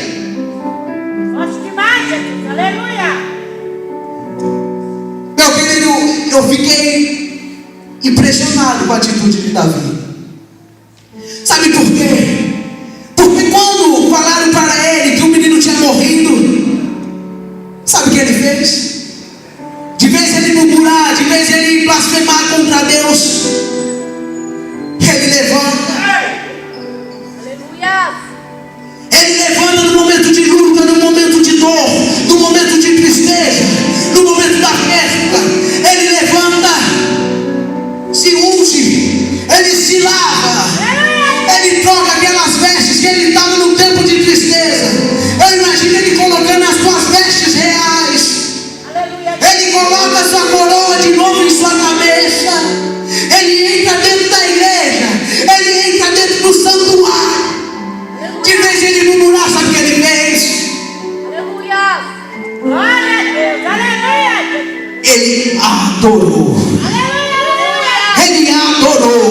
Nossa, demais, Jesus. Aleluia.
Meu querido, eu fiquei impressionado com a atitude de Davi. Sabe por quê? Porque quando falaram para ele que o menino tinha morrido, sabe o que ele fez? De vez ele murmurar, de vez ele blasfemar contra Deus, ele levanta.
Aleluia.
Ele levanta no momento de luta, no momento de dor, no momento de tristeza, no momento da festa. Ele levanta, se unge, ele se lava, ele troca aquelas vestes que ele estava no tempo de tristeza. Eu imagino ele colocando as suas vestes reais. Ele coloca a sua coroa de novo em sua cabeça. Ele entra dentro da igreja, ele entra dentro do santuário. De vez ele murmurar, sabe o que ele fez?
Aleluia. Glória a Deus. Aleluia.
Ele adorou.
Aleluia.
Ele adorou.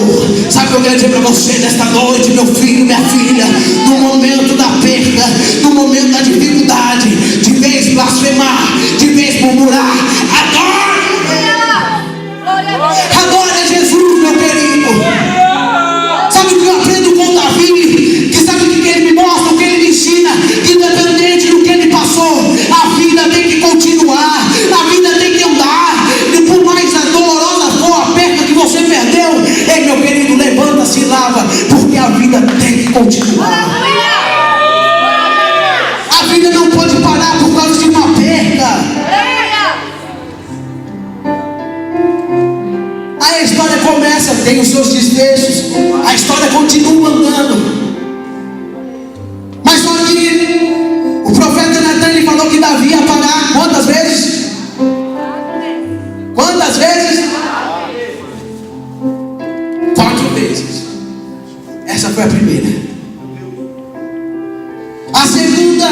Sabe o que eu quero dizer para você nesta noite, meu filho, minha filha? No momento da perda, no momento da dificuldade, de vez blasfemar, de vez murmurar, adore. Adore Jesus, meu querido. Sabe o que eu aprendo com Davi? Que sabe o que ele me mostra, o que ele me ensina? Que independente do que ele passou, a vida tem que continuar, a vida tem que andar. E por mais dolorosa for a perda que você perdeu, ei, meu querido, levanta-se e lava, porque a vida tem que continuar. A vida não pode parar por causa de uma perda. Aí a história começa, tem os seus desfechos, a história continua andando. Mas só que o profeta Natan, ele falou que Davi ia parar quantas vezes? Quantas vezes? 4 vezes. Essa foi a primeira. A segunda,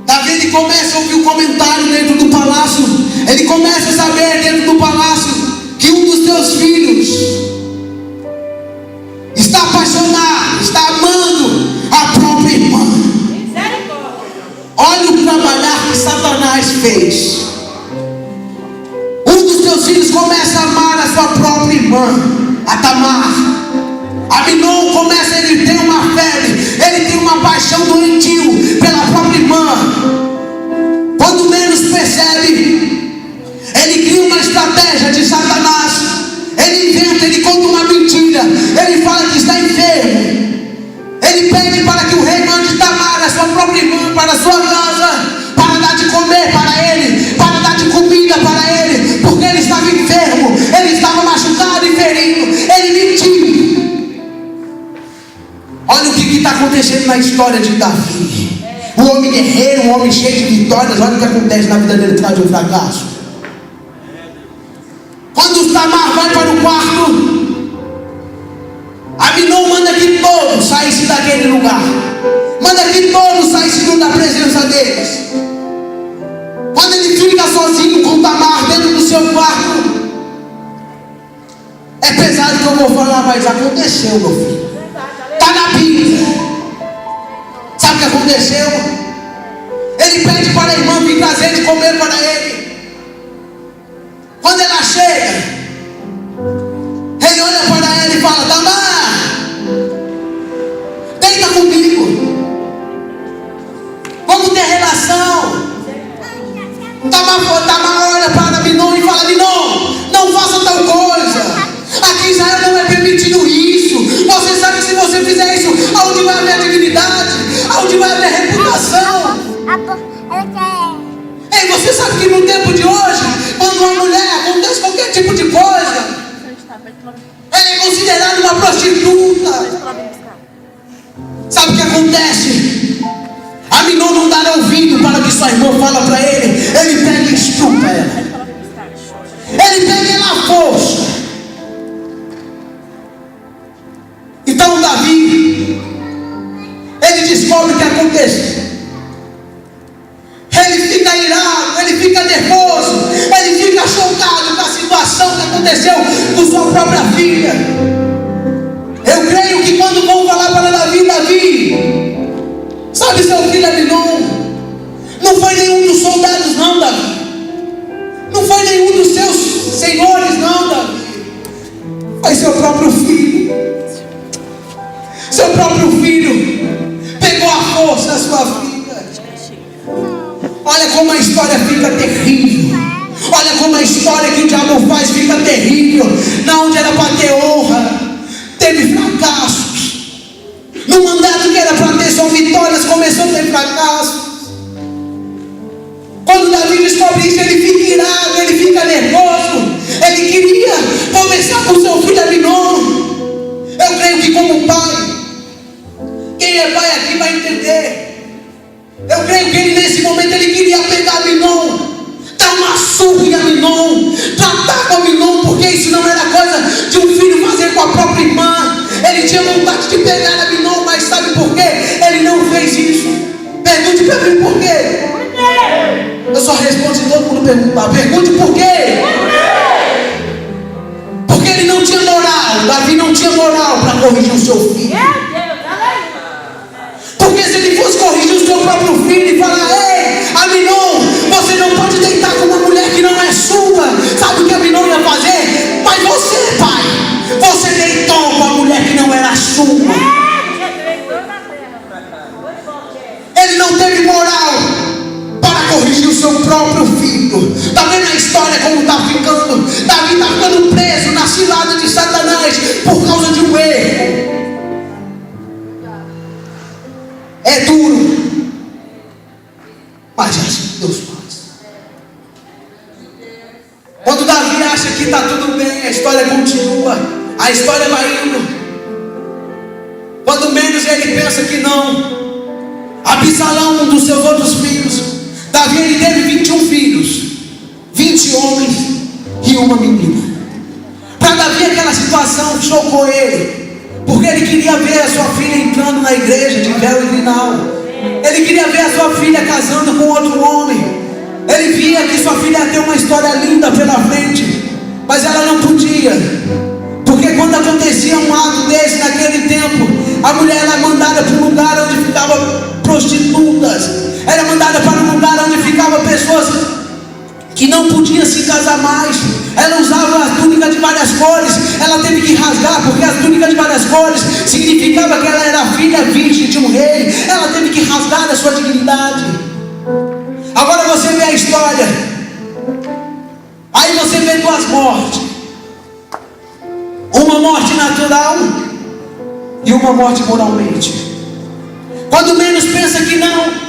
Davi ele começa a ouvir um comentário dentro do palácio. Ele começa a saber dentro do palácio que um dos seus filhos está apaixonado, está amando a própria irmã. Olha o trabalhar que Satanás fez. Um dos seus filhos começa a amar a sua própria irmã, a Tamar. Aminon começa, ele tem uma febre, ele tem uma paixão doentio pela própria irmã. Quando menos percebe, ele cria uma estratégia de Satanás. Ele inventa, ele conta uma mentira. Ele fala que está enfermo. Ele pede para que o rei mande Tamar, a sua própria irmã, para a sua casa, para dar de comer para ele, para dar de comida para ele, porque ele estava enfermo, ele estava machucado e ferido. Ele mentiu. Olha o que está acontecendo na história de Davi. Um homem guerreiro, um homem cheio de vitórias. Olha o que acontece na vida dele por causa de um fracasso. Quando Tamar vai para o quarto, Aminon manda que todos saíssem daquele lugar. Manda que todos saíssem da presença deles. Quando ele fica sozinho com Tamar dentro do seu quarto, é pesado que eu vou falar, mas aconteceu, meu filho. Está na Bíblia. Sabe o que aconteceu? Ele pede para a irmã vir trazer de comer para ele. Quando ela chega, ele olha para ela e fala: Tamar, deita comigo, vamos ter relação. Tamar olha para Aminon e fala: Aminon, não faça tal coisa. aonde vai a minha dignidade, aonde vai a minha reputação. Ei, você sabe que no tempo de hoje, quando uma mulher acontece qualquer tipo de coisa, ela é considerada uma prostituta. Sabe o que acontece? Aminon não dá ouvido para o que sua irmã fala para ele. Ele pega e estupa ela. Ele pega ela à força. Então Davi, ele descobre o que aconteceu. Ele fica irado, ele fica nervoso, ele fica chocado com a situação que aconteceu com sua própria filha. Eu creio que quando vão falar para Davi, sabe seu filho Aminon? Não foi nenhum dos soldados não, Davi. Não foi nenhum dos seus senhores não, Davi. Foi seu próprio filho. Seu próprio filho pegou a força da sua filha. Olha como a história fica terrível. Olha como a história que o diabo faz fica terrível. Na onde era para ter honra, teve fracassos. No mandato que era para ter só vitórias, começou a ter fracassos. Quando Davi descobre isso, ele fica irado, ele fica nervoso. Ele queria conversar com seu filho Aminon. Eu creio que como pai, quem é pai aqui vai entender. Eu creio que ele nesse momento ele queria pegar Aminon, dar uma surra em Aminon, tratar com Aminon, porque isso não era coisa de um filho fazer com a própria irmã. Ele tinha vontade de pegar Aminon, mas sabe por quê? Ele não fez isso. Pergunte para mim por quê. Eu só respondo se todo mundo perguntar. Pergunte por quê. Porque ele não tinha moral. Davi não tinha moral para corrigir o seu filho. Porque se ele fosse corrigir o seu próprio filho e falar: ei, Aminon, você não pode deitar com uma mulher que não é sua. Sabe o que Aminon ia fazer? Mas você, pai, você deitou com uma mulher que não era sua. Ele não teve moral para corrigir o seu próprio filho. Está vendo a história como está ficando? Davi está ficando preso na cilada de Satanás por causa de um erro. É duro, mas acho que Deus faz. Quando Davi acha que está tudo bem, a história continua, a história vai indo. Quando menos ele pensa que não, Absalão, um dos seus outros filhos, Davi ele teve 21 filhos, 20 homens e uma menina. Para Davi aquela situação chocou ele. Porque ele queria ver a sua filha entrando na igreja de véu e grinal. Ele queria ver a sua filha casando com outro homem. Ele via que sua filha ia ter uma história linda pela frente. Mas ela não podia. Porque quando acontecia um ato desse naquele tempo, a mulher era mandada para um lugar onde ficavam prostitutas. Era mandada para um lugar onde ficavam pessoas que não podiam se casar mais. Ela usava a túnica de várias cores. Ela teve que rasgar, porque a túnica de várias cores significava que ela era filha virgem de um rei. Ela teve que rasgar a sua dignidade. Agora você vê a história. Aí você vê duas mortes. Uma morte natural e uma morte moralmente. Quando menos pensa que não,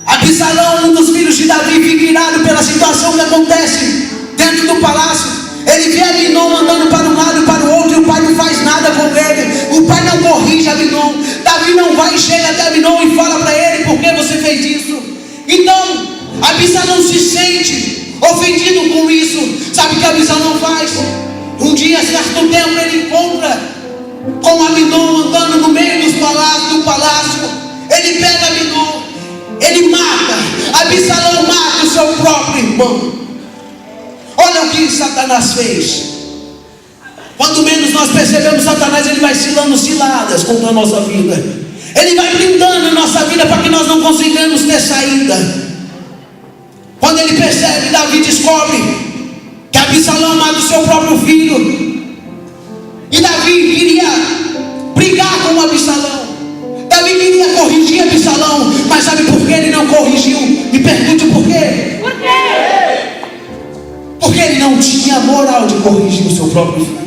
Absalão, um dos filhos de Davi, fica irado pela situação que acontece dentro do palácio. Ele vê Aminon andando para um lado e para o outro, e o pai não faz nada com ele. O pai não corrige Aminon. Davi não vai e chega até Aminon e fala para ele: por que você fez isso? Então Absalão se sente ofendido com isso. Sabe o que Absalão faz? Um dia, certo tempo, ele encontra com Aminon andando no meio do palácio. Ele pega Aminon, ele mata. Absalão mata o seu próprio irmão. Olha o que Satanás fez. Quando menos nós percebemos, Satanás ele vai cilando ciladas contra a nossa vida. Ele vai blindando a nossa vida para que nós não consigamos ter saída. Quando ele percebe, Davi descobre que Absalão mata o seu próprio filho. E Davi queria brigar com Absalão. Davi queria corrigir Absalão. Mas sabe por que ele não corrigiu? Me pergunte por quê.
Por quê?
Porque ele não tinha moral de corrigir o seu próprio filho.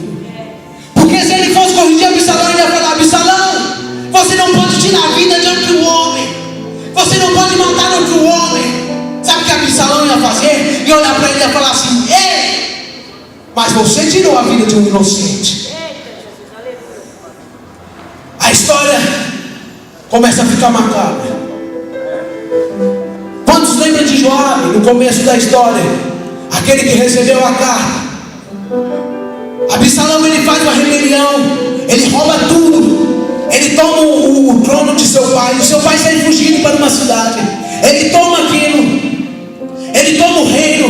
Porque se ele fosse corrigir Absalão, ele ia falar: Absalão, você não pode Bíblia fala assim: ei, mas você tirou a vida de um inocente. A história começa a ficar macabra. Quantos lembram de Joabe no começo da história? Aquele que recebeu a carta. Absalão, ele faz uma rebelião, ele rouba tudo, ele toma o trono de seu pai. O seu pai sai fugindo para uma cidade, ele toma aquilo, ele toma o reino,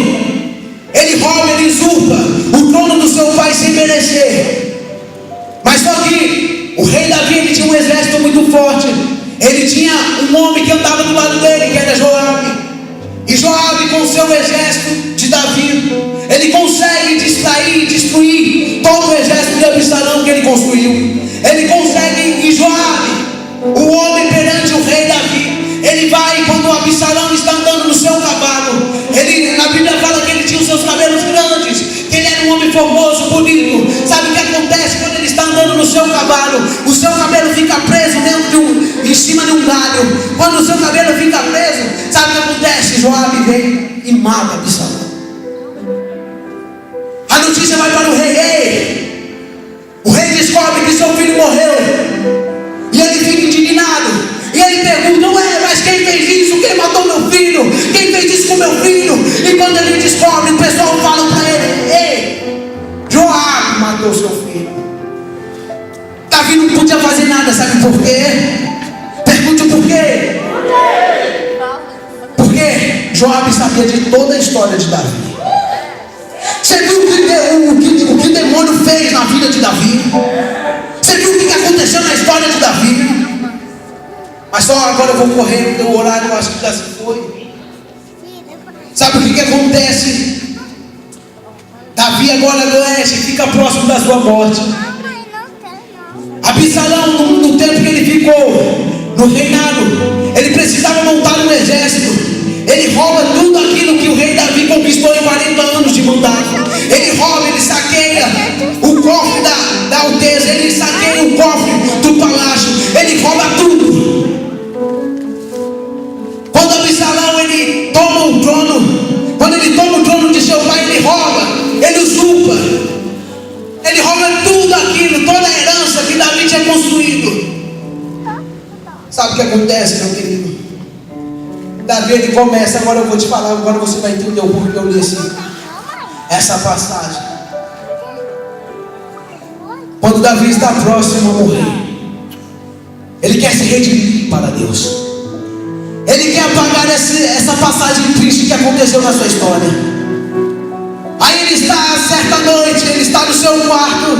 ele rouba, ele usurpa o trono do seu pai sem merecer. Mas só que o rei Davi, ele tinha um exército muito forte. Ele tinha um homem que andava do lado dele, que era Joabe. E Joabe, com o seu exército de Davi, ele consegue distrair, destruir todo o exército de Absalão que ele construiu. Ele consegue, e Joabe, o homem perante o rei Davi, ele vai, quando o Absalão está andando no seu cavalo, na Bíblia fala que ele tinha os seus cabelos grandes, que ele era um homem formoso, bonito. Sabe o que acontece quando ele está andando no seu cavalo? O seu cabelo fica preso em cima de um galho. Quando o seu cabelo fica preso, sabe o que acontece? Joabe vem e mata Absalão. A notícia vai para o rei. Ei, o rei descobre que seu filho morreu, e ele fica indignado. E ele pergunta: ué, mas quem fez isso? Quem matou meu filho? Quem fez isso com meu filho? E quando ele descobre, o pessoal fala para ele: ei, Joabe matou seu filho. Davi não podia fazer nada, sabe por quê? Pergunte o porquê. Porque Joabe sabia de toda a história de Davi. Você viu o que o demônio fez na vida de Davi? Você viu o que aconteceu na história de Davi? Mas só agora eu vou correr, porque o horário eu acho que já se foi. Sabe o que acontece? Davi agora adoece, fica próximo da sua morte. Absalão, no tempo que ele ficou no reinado, ele precisava montar um exército. Ele rouba tudo aquilo que o rei Davi conquistou em 40 anos de mandato. Ele rouba, ele saqueia o cofre da alteza, ele saqueia o cofre do palácio, ele rouba tudo. Quando Absalão, ele toma o trono, quando ele toma o trono de seu pai, ele rouba, ele usurpa, ele rouba tudo aquilo, toda a herança que Davi tinha construído. Sabe o que acontece, meu querido? Davi, ele começa, agora eu vou te falar, agora você vai entender o porquê eu li essa passagem. Quando Davi está próximo a morrer, ele quer se redimir para Deus. Ele quer apagar essa passagem triste que aconteceu na sua história. Aí ele está, certa noite, ele está no seu quarto.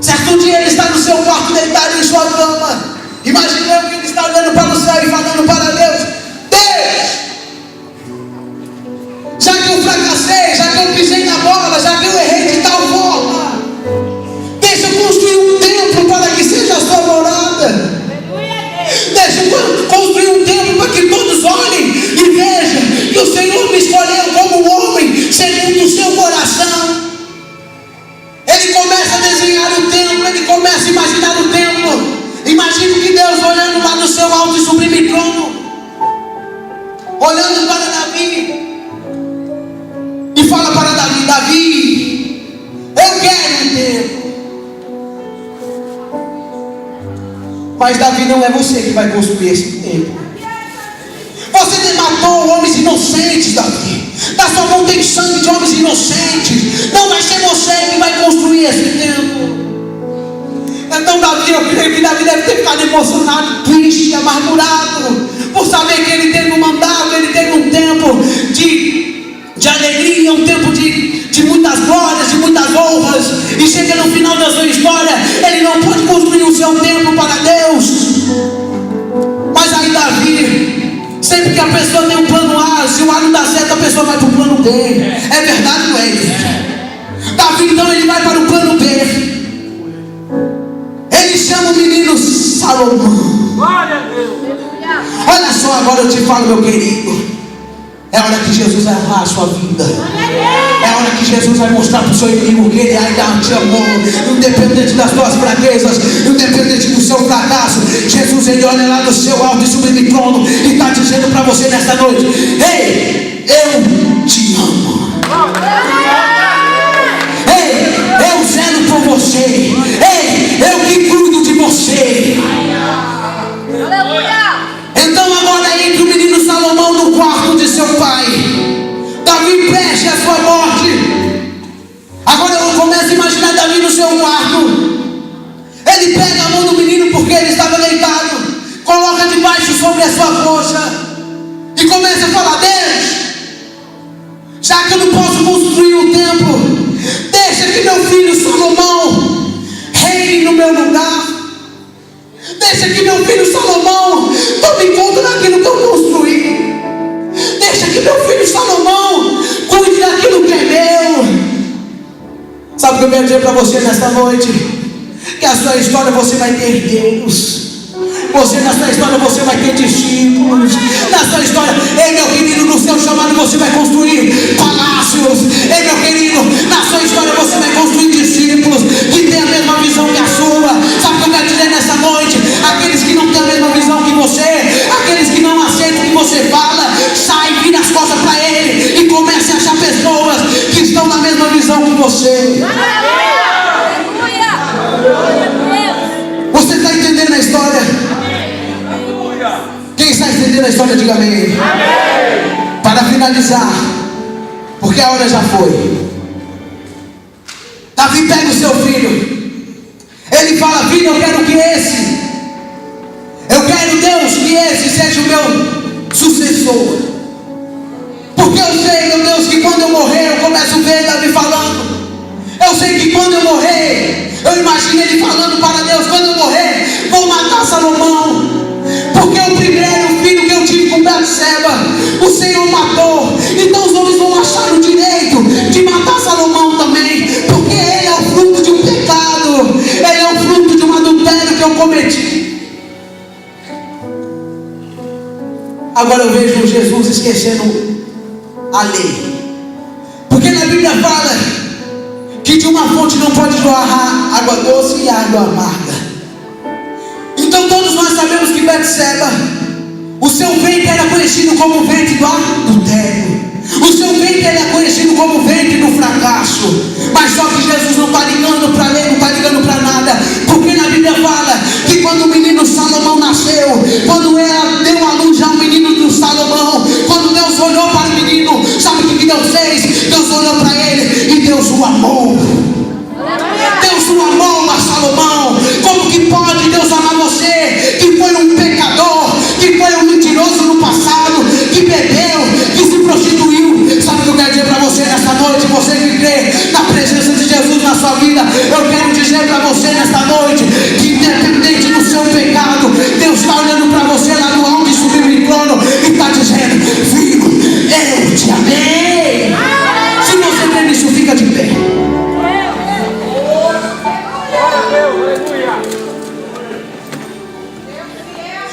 Certo dia ele está no seu quarto, deitado em sua cama. Imagina que ele está olhando para o céu e falando para Deus: Deus, já que eu fracassei, já que eu pisei na bola, já que eu errei de tal forma, deixa eu construir um templo para que seja a sua morada. Deixa eu construir um templo para que todos olhem e vejam que o Senhor me escolheu como homem segundo o seu coração. Ele começa a desenhar o templo, ele começa a imaginar o templo. Imagine que Deus olhando lá no seu alto e sublime trono, olhando para Davi, e fala para Davi: Davi, eu quero um templo. Mas Davi, não é você que vai construir esse templo. Você matou homens inocentes, Davi. Da sua mão tem sangue de homens inocentes. Não vai ser você que vai construir esse templo. Então Davi, eu creio que Davi deve ter ficado emocionado, triste, amargurado, por saber que ele teve um mandato, ele teve um tempo de alegria, um tempo de muitas glórias, de muitas honras, e chega no final da sua história, ele não pode construir o seu templo para Deus. Mas aí Davi, sempre que a pessoa tem um plano A, se o A não dá certo, a pessoa vai para o plano B. É verdade, não é, igreja? Davi, então, ele vai para o plano B. Ele chama o menino Salomão. Olha só, agora eu te falo, meu querido. É hora que Jesus vai honrar a sua vida. É hora que Jesus vai mostrar para o seu inimigo que Ele ainda te amou, independente das suas fraquezas, independente do seu fracasso. Jesus, Ele olha lá no seu alto e sublime trono e está dizendo para você nesta noite: ei, eu te amo. sobre a sua força e comece a falar: Deus, já que eu não posso construir o templo, deixa que meu filho Salomão reine no meu lugar. Deixa que meu filho Salomão tome conta daquilo que eu construí. Deixa que meu filho Salomão cuide daquilo que é meu. Sabe o que eu quero dizer para você nesta noite? Que a sua história você vai ter herdeiros. Você, na sua história, você vai ter discípulos. Na sua história, ei meu querido, no seu chamado você vai construir palácios. Ei meu querido, na sua história você vai construir discípulos que têm a mesma visão que a sua. Sabe o que eu quero dizer nessa noite? Aqueles que não têm a mesma visão que você, aqueles que não aceitam o que você fala, sai, vira as costas para ele e comece a achar pessoas que estão na mesma visão que você. Você está entendendo a história? Quem está entendendo a história, diga amém. Amém. Para finalizar, porque a hora já foi, Davi pega o seu filho, ele fala: filho, eu quero, Deus, que esse seja o meu sucessor, porque eu sei, meu Deus, que quando eu morrer, eu começo a ver Davi falando. Eu sei que quando eu morrer, eu imagino ele falando para Deus: quando eu morrer, vou matar Salomão, porque o primeiro filho que eu tive com Betseba, o Senhor matou. Então os homens vão achar o direito de matar Salomão também, porque ele é o fruto de um pecado, ele é o fruto de um adultério que eu cometi. Agora eu vejo Jesus esquecendo a lei, porque na Bíblia fala que de uma fonte não pode jorrar água doce e água amarga. Então todos nós sabemos que Betseba, o seu ventre era conhecido como o ventre do adultério, o seu ventre era conhecido como o ventre do fracasso. Mas só que Jesus não está ligando para a lei, não está ligando para nada, porque na Bíblia fala que quando o menino Salomão nasceu, quando ela deu a luz ao menino do Salomão, quando Deus olhou para o menino, sabe o que Deus fez? Deus olhou para ele e Deus o amou. Deus o amou a Salomão. Como que pode Deus amar você, que foi um pecador, que foi um mentiroso no passado, que bebeu, que se prostituiu? Sabe o que eu quero dizer para você nesta noite? Você que crê na presença de Jesus na sua vida, eu quero dizer para você nesta noite que independente do seu pecado, Deus está olhando para você lá no alto e subiu em trono e está dizendo: filho, eu te amei. Se você crê nisso, fica de pé.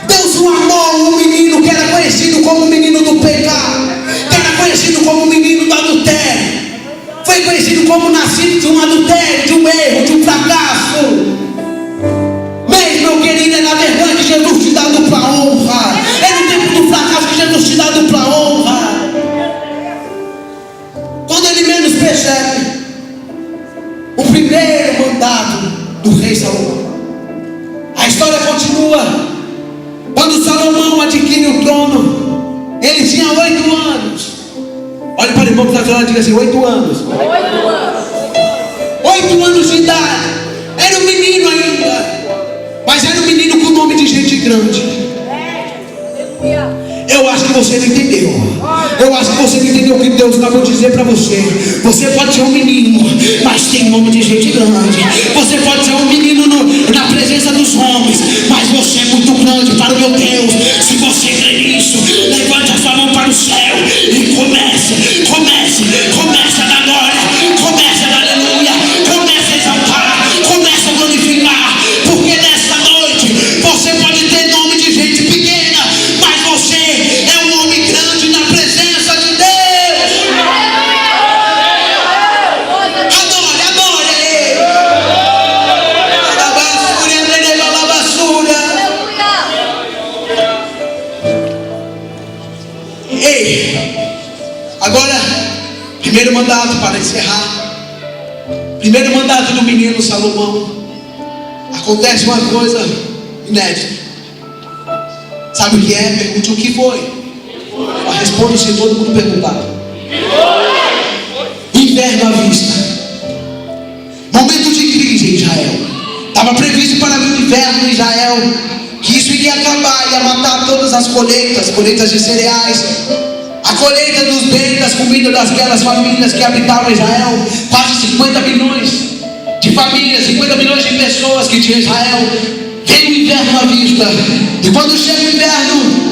Deus o amou, um menino que era conhecido como o menino do pecado, que era conhecido como o menino do adultério, foi conhecido como nascido de um adultério, de um erro, de um fracasso. Mas meu querido, é na verdade que Jesus te dá dupla honra. É no tempo do fracasso que Jesus te dá dupla honra. Quando ele menos percebe, o primeiro mandato do rei Salomão. A história continua. Quando Salomão adquire o trono, ele tinha 8 anos. Olha para o irmão que está falando e diga assim: 8 anos. 8 anos de idade. Era um menino ainda, mas era um menino com nome de gente grande. Eu acho que você não entendeu. Eu acho que você não entendeu o que Deus acabou de dizer para você. Você pode ser um menino, mas tem nome de gente grande. Você pode ser um menino na presença dos homens, mas você é muito grande para o meu Deus. Se você crê nisso, levante a sua mão para o céu e comece a dar glória, comece a dar aleluia, comece a exaltar, comece a glorificar, porque nesta noite você pode ter nome de gente pequena, mas você é um homem grande na presença de Deus. Adore ele. Ei, agora, primeiro mandato para encerrar. Primeiro mandato do menino Salomão. Acontece uma coisa inédita. Sabe o que é? Pergunte o que foi. Responda se todo mundo perguntar. Inverno à vista. Momento de crise em Israel. Estava previsto para vir o inverno em Israel. que isso iria acabar, ia matar todas as colheitas de cereais, a colheita dos bens, das comidas daquelas famílias que habitavam Israel, quase 50 milhões de famílias, 50 milhões de pessoas que tinha Israel. Veio o inverno à vista, e quando chega o inverno,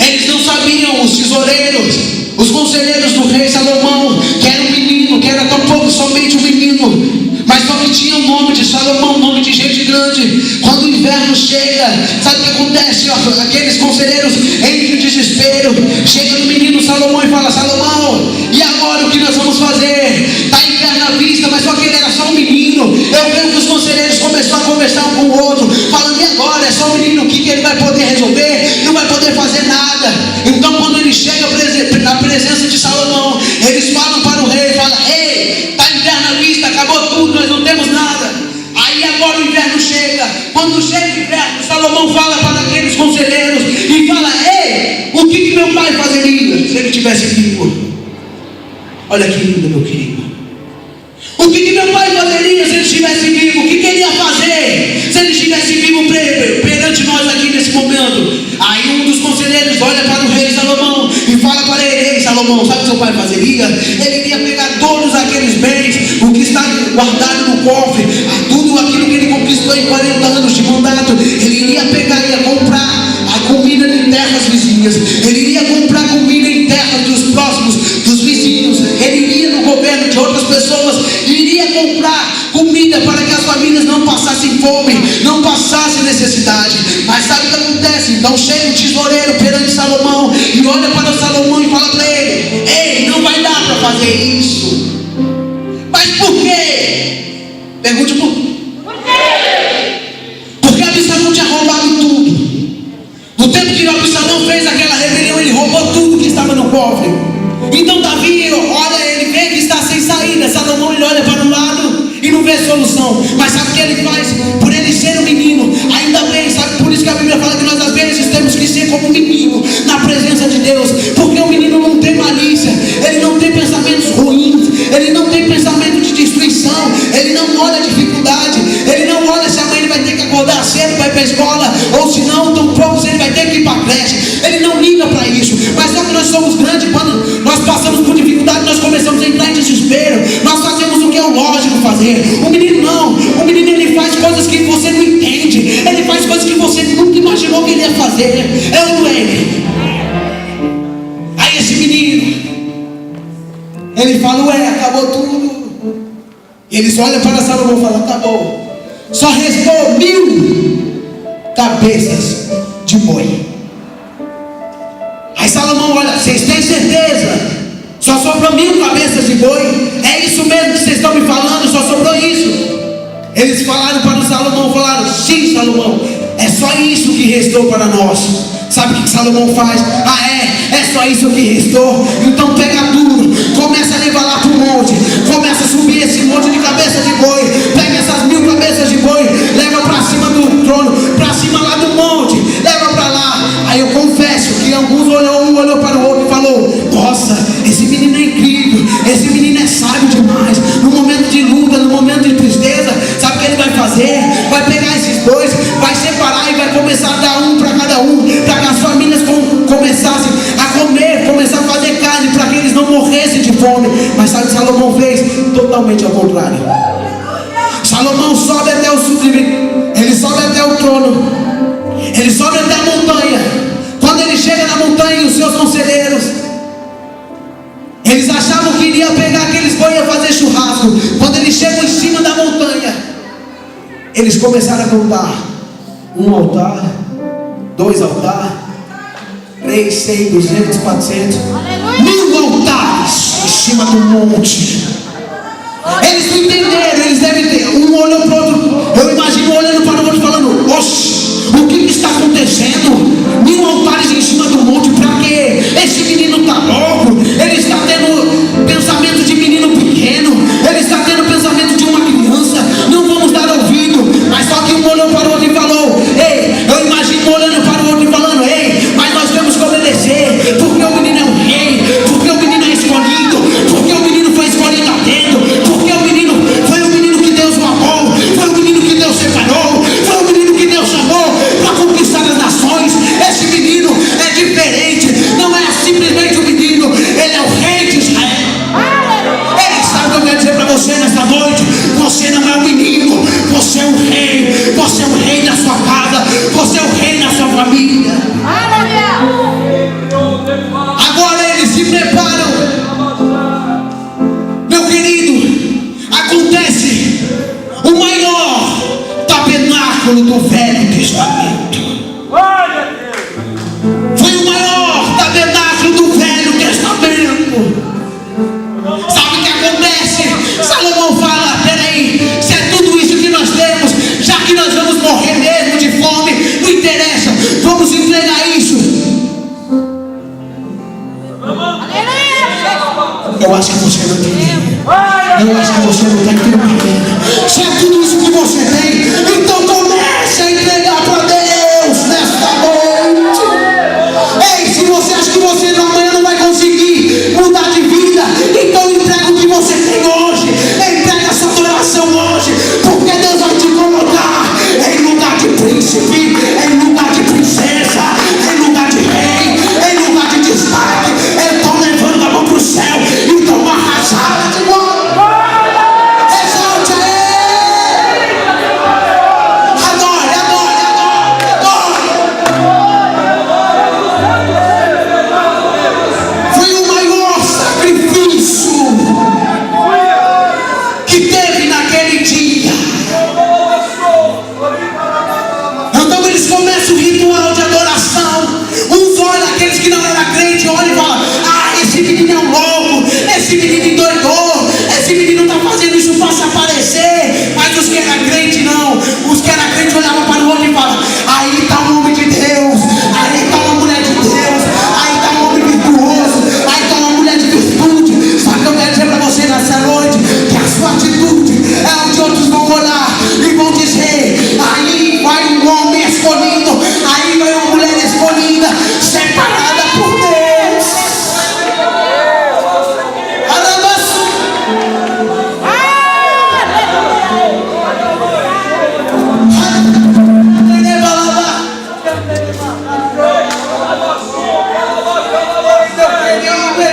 eles não sabiam, os tesoureiros, os conselheiros do rei Salomão, que era um menino, que era tão pouco somente um menino, mas só que tinha o nome de Salomão, nome de gente grande. Quando o inverno chega, sabe o que acontece? Aqueles conselheiros entram em desespero, chega no menino Salomão e fala: Salomão, e agora o que nós vamos fazer? Está inverno à vista, mas só que ele era só um menino. Eu vejo que os conselheiros começaram a conversar um com o outro, falando: e agora? É só um menino, o que ele vai poder resolver? Não vai poder fazer nada. Então quando ele chega na presença de Salomão, eles falam para o rei, falam: ei, está inverno à vista, acabou tudo, nós não temos nada. Aí agora o inverno chega. Quando chega o inverno, Salomão fala para aqueles conselheiros e fala: ei, o que meu pai fazeria se ele tivesse vivo? Olha que lindo, meu querido. O que meu pai fazeria se ele estivesse vivo? O que ele ia fazer se ele estivesse vivo perante nós aqui nesse momento? Aí um dos conselheiros olha para o rei Salomão e fala para ele: ei, Salomão, sabe o que seu pai fazeria? Ele iria pegar todos aqueles bens, o que está guardado no cofre, tudo aquilo que ele conquistou em 40 anos de mandato, ele iria pegar e ia comprar a comida em terras vizinhas, ele iria comprar comida em terras dos próximos, dos vizinhos, ele iria no governo de outras pessoas, iria comprar comida para que as famílias não passassem fome, não passassem necessidade. Mas sabe o que acontece? Então chega o tesoureiro perante Salomão e olha para Salomão e fala para ele: ei, não vai dar para fazer isso. Mas por quê? Pergunte por quê? Porque Absalão tinha roubado tudo. No tempo que Absalão fez aquela rebelião, ele roubou tudo que estava no cofre. Então Davi olha, ele vê que está sem saída. Salomão, ele olha para o lado e não vê solução. Mas sabe o que ele faz? Por ele ser um menino, ainda bem, sabe? Por isso que a Bíblia fala que nós às vezes temos que ser como um menino na presença de Deus. Porque o menino não tem malícia, ele não tem pensamentos ruins, ele não tem pensamento de destruição, ele não olha a dificuldade, ele não olha se amanhã ele vai ter que acordar cedo para ir para a escola, ou se não, tão pouco se ele vai ter que ir para a creche. Ele não liga para isso. Mas só que nós somos grandes, quando nós passamos por dificuldade, nós começamos a entrar em desespero, nós fazemos o que é o lógico fazer. O menino não, o menino ele faz coisas que você não entende, ele faz coisas que você nunca imaginou que ele ia fazer. É ou não é ele? Aí esse menino, ele fala: ué, acabou tudo. Eles olham para Salomão e falam: acabou, só restou 1000 cabeças de boi. Aí Salomão olha: vocês têm certeza? Só sobrou 1000 cabeças de boi? É isso mesmo que vocês estão me falando? Só sobrou isso? Eles falaram para o Salomão, falaram: sim, Salomão, é só isso que restou para nós. Sabe o que Salomão faz? É só isso que restou? Então pega tudo, começa a levar lá para o monte, começa a subir esse monte de cabeça de boi, pega essas 1000 cabeças de boi, leva para cima do trono, para cima lá do monte, leva para lá. Aí eu confesso que alguns um olhou para o outro e falou: nossa, esse menino é incrível, esse menino é sábio demais. No momento de luta, no momento de tristeza, sabe o que ele vai fazer? Vai pegar esses bois, vai separar e vai começar a dar um para cada um, para que as famílias começassem a comer, começar a fazer carne, para que eles não morressem de fome. Mas sabe o que Salomão fez? Totalmente ao contrário. Salomão sobe até ele sobe até o trono, ele sobe até a montanha. Quando ele chega na montanha, os seus conselheiros, eles achavam que iria pegar aqueles boi e fazer churrasco. Quando eles chegam em cima da montanha, eles começaram a contar: 1 altar, 2 altares, 3, 6, 200, 400, 1000 altares em cima do monte. Eles não entenderam, eles devem ter. Um olhou para o outro, eu imagino olhando para o outro falando: oxe, o que está acontecendo? 1000 altares em cima do monte, para quê? Esse menino está louco, ele está tendo pensamento de menino pequeno, ele está tendo pensamento de uma criança, não vamos dar ouvido. Mas só que um olhou para o outro e falou: ei, eu imagino olhando para o outro e falando: ei, mas nós temos que obedecer, porque o menino é um rei, porque o menino é escolhido, porque o menino foi escolhido a dedo, porque o menino foi o menino que Deus amou, foi o menino que Deus separou, foi o menino que Deus chamou para conquistar Eu acho que você não entendeu. Eu acho que você não está entendendo. Se é tudo isso que você tem, então comece a entregar para Deus nesta noite. Ei, se você acha que você amanhã não vai conseguir mudar de vida, então entrega o que você tem hoje. Entrega a sua adoração hoje, porque Deus vai te colocar em lugar de príncipe, em lugar de princesa, em lugar de rei, em lugar de destaque. Então levanta a mão para o céu e dá uma rajada de mão. Exalte Ele. Adore, adore, adore, adore. Foi o maior sacrifício que teve naquele dia. Então eles começam o ritual de adoração. Uns olham, aqueles que não eram crentes, olham e falam: ah, esse menino é um louco, esse menino endoidou, esse menino está fazendo isso para se aparecer. Mas os que eram crentes não. Os que eram crentes olhavam para o outro e falavam: aí está um homem de Deus, aí está uma mulher de Deus, aí está um homem virtuoso, aí está uma mulher de virtude. Só que eu quero dizer para você nessa noite que a sua atitude é onde outros vão olhar e vão dizer: aí vai um homem escolhido, aí vai uma mulher escolhida, separada por Deus. Arabaçu.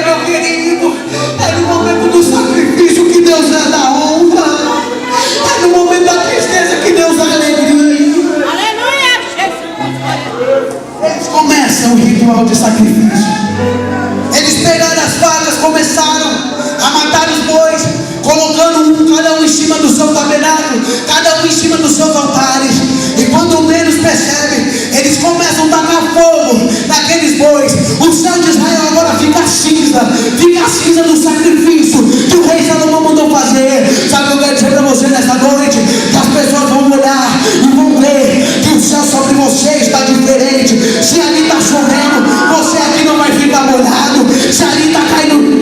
Meu querido, é no momento do sacrifício que Deus é da honra, é no momento da tristeza que Deus dá alegria.
Aleluia, Jesus.
Eles começam o ritual de sacrifício. Eles pegaram as facas, começaram a matar os bois, colocando cada um em cima do seu tabernáculo, cada um em cima dos seus altares. E quando menos percebem, eles começam a tacar fogo naqueles bois. O céu de Israel agora fica cinza do sacrifício que o rei Salomão mandou fazer. Sabe o que eu quero dizer para você nessa noite? Que as pessoas vão olhar e vão ver que o céu sobre você está diferente. Se ali está chovendo, você aqui não vai ficar molhado. Se ali está caindo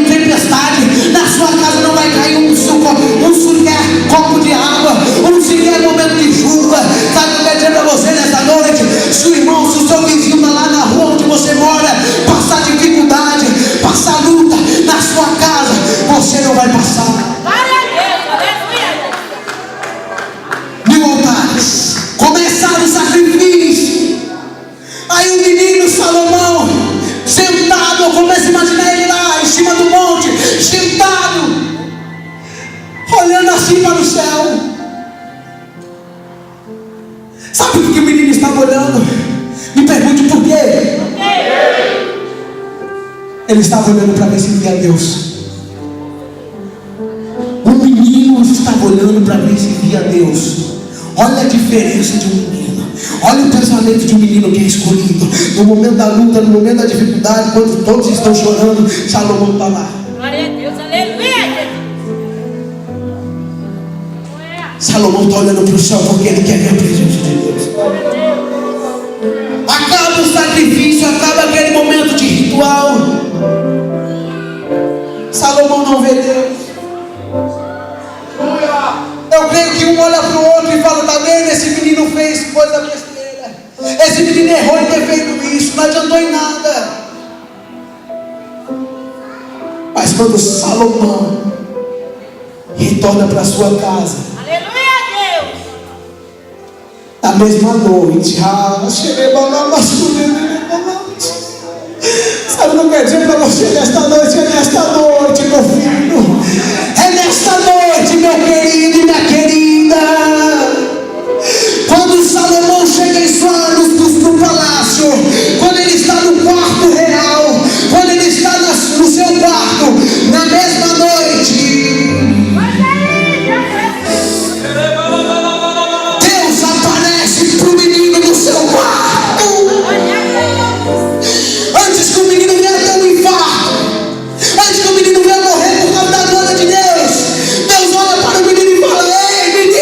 tempestade, na sua casa não vai cair um sequer copo de água, um sequer momento de chuva. Sabe o que eu quero dizer para você nessa noite? Se o irmão, se o seu vizinho está lá na rua onde você mora, passar dificuldade, passar luta na sua casa, você não vai passar.
Glória a Deus, aleluia.
Mil altares, começaram o sacrifício. Aí o menino Salomão, sentado, eu começo a imaginar ele lá em cima do monte, sentado, olhando assim para o céu. Sabe o que o menino estava olhando? Me pergunte por quê. Ele estava olhando para ver se via Deus. O menino estava olhando para ver se via Deus. Olha a diferença de um menino. Olha o pensamento de um menino que é escolhido. No momento da luta, no momento da dificuldade, quando todos estão chorando, Salomão está lá.
Glória a Deus, aleluia.
Salomão está olhando para o céu porque ele quer ver a presença de Deus. Acaba o sacrifício, acaba aquele momento de ritual. Salomão não vê Deus. Eu creio que um olha para o outro e fala: tá vendo, esse menino fez coisa besteira, esse menino errou em ter feito isso, não adiantou em nada. Mas quando Salomão retorna para sua casa,
Aleluia, Deus.
na mesma noite, sabe o que eu quero dizer para você nesta noite? É nesta noite, meu filho, é nesta noite, meu querido e minha querida. Quando Salomão chega em sua no palácio, quando ele está no quarto real, quando ele está no seu quarto, na mesma noite, Deus aparece para o menino no seu quarto. Antes que o menino venha ter um infarto, antes que o menino venha morrer por causa da glória de Deus, Deus olha para o menino e fala: ei, menino,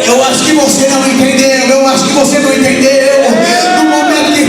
eu acho que você não entendeu, eu acho que você não entendeu. No momento que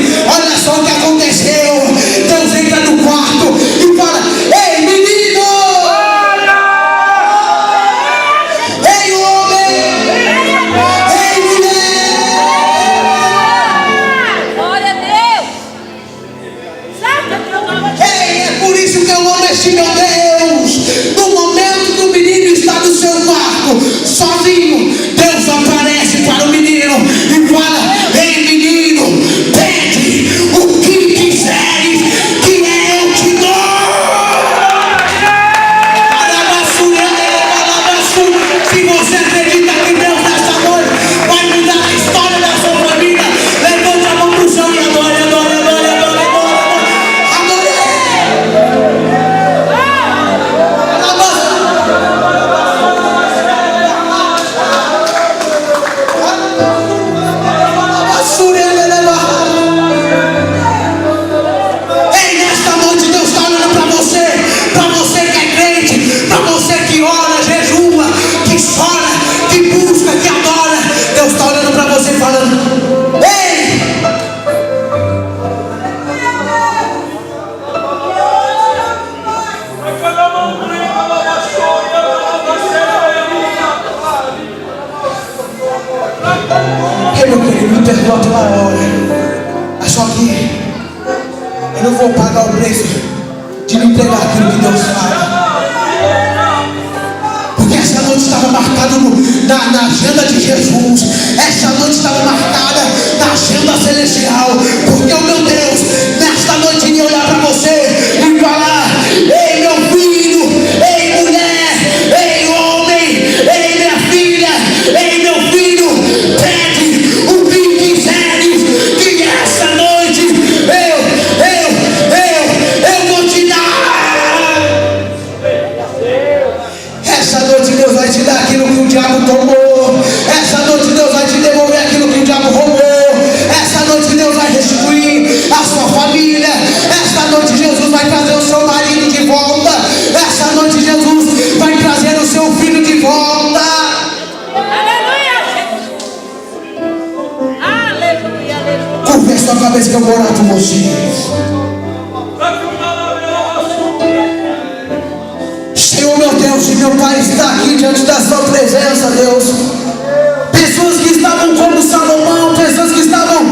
hora. Mas só que eu não vou pagar o preço de me entregar aquilo que Deus fala. Porque essa noite estava marcada na agenda de Jesus. Essa noite estava marcada na agenda celestial. Porque o meu Deus, nesta noite, iria olhar para você e falar: ei, meu filho, ei, mulher, ei, homem, ei, minha filha, ei, meu filho, pede o que quiseres, que essa noite eu vou te dar. Essa noite Deus vai te dar aquilo que o diabo tomou. Essa noite Deus vai te devolver aquilo que o diabo roubou. Essa noite Deus vai restituir a sua família. Essa noite Jesus vai trazer o seu marido de volta. Essa noite Jesus vai trazer o seu filho de volta.
Aleluia, Jesus. Aleluia, aleluia.
Curve a sua cabeça que eu vou orar por você. Senhor, meu Deus e meu Pai, está aqui diante da sua presença, Deus. Pessoas que estavam como Salomão, pessoas que estavam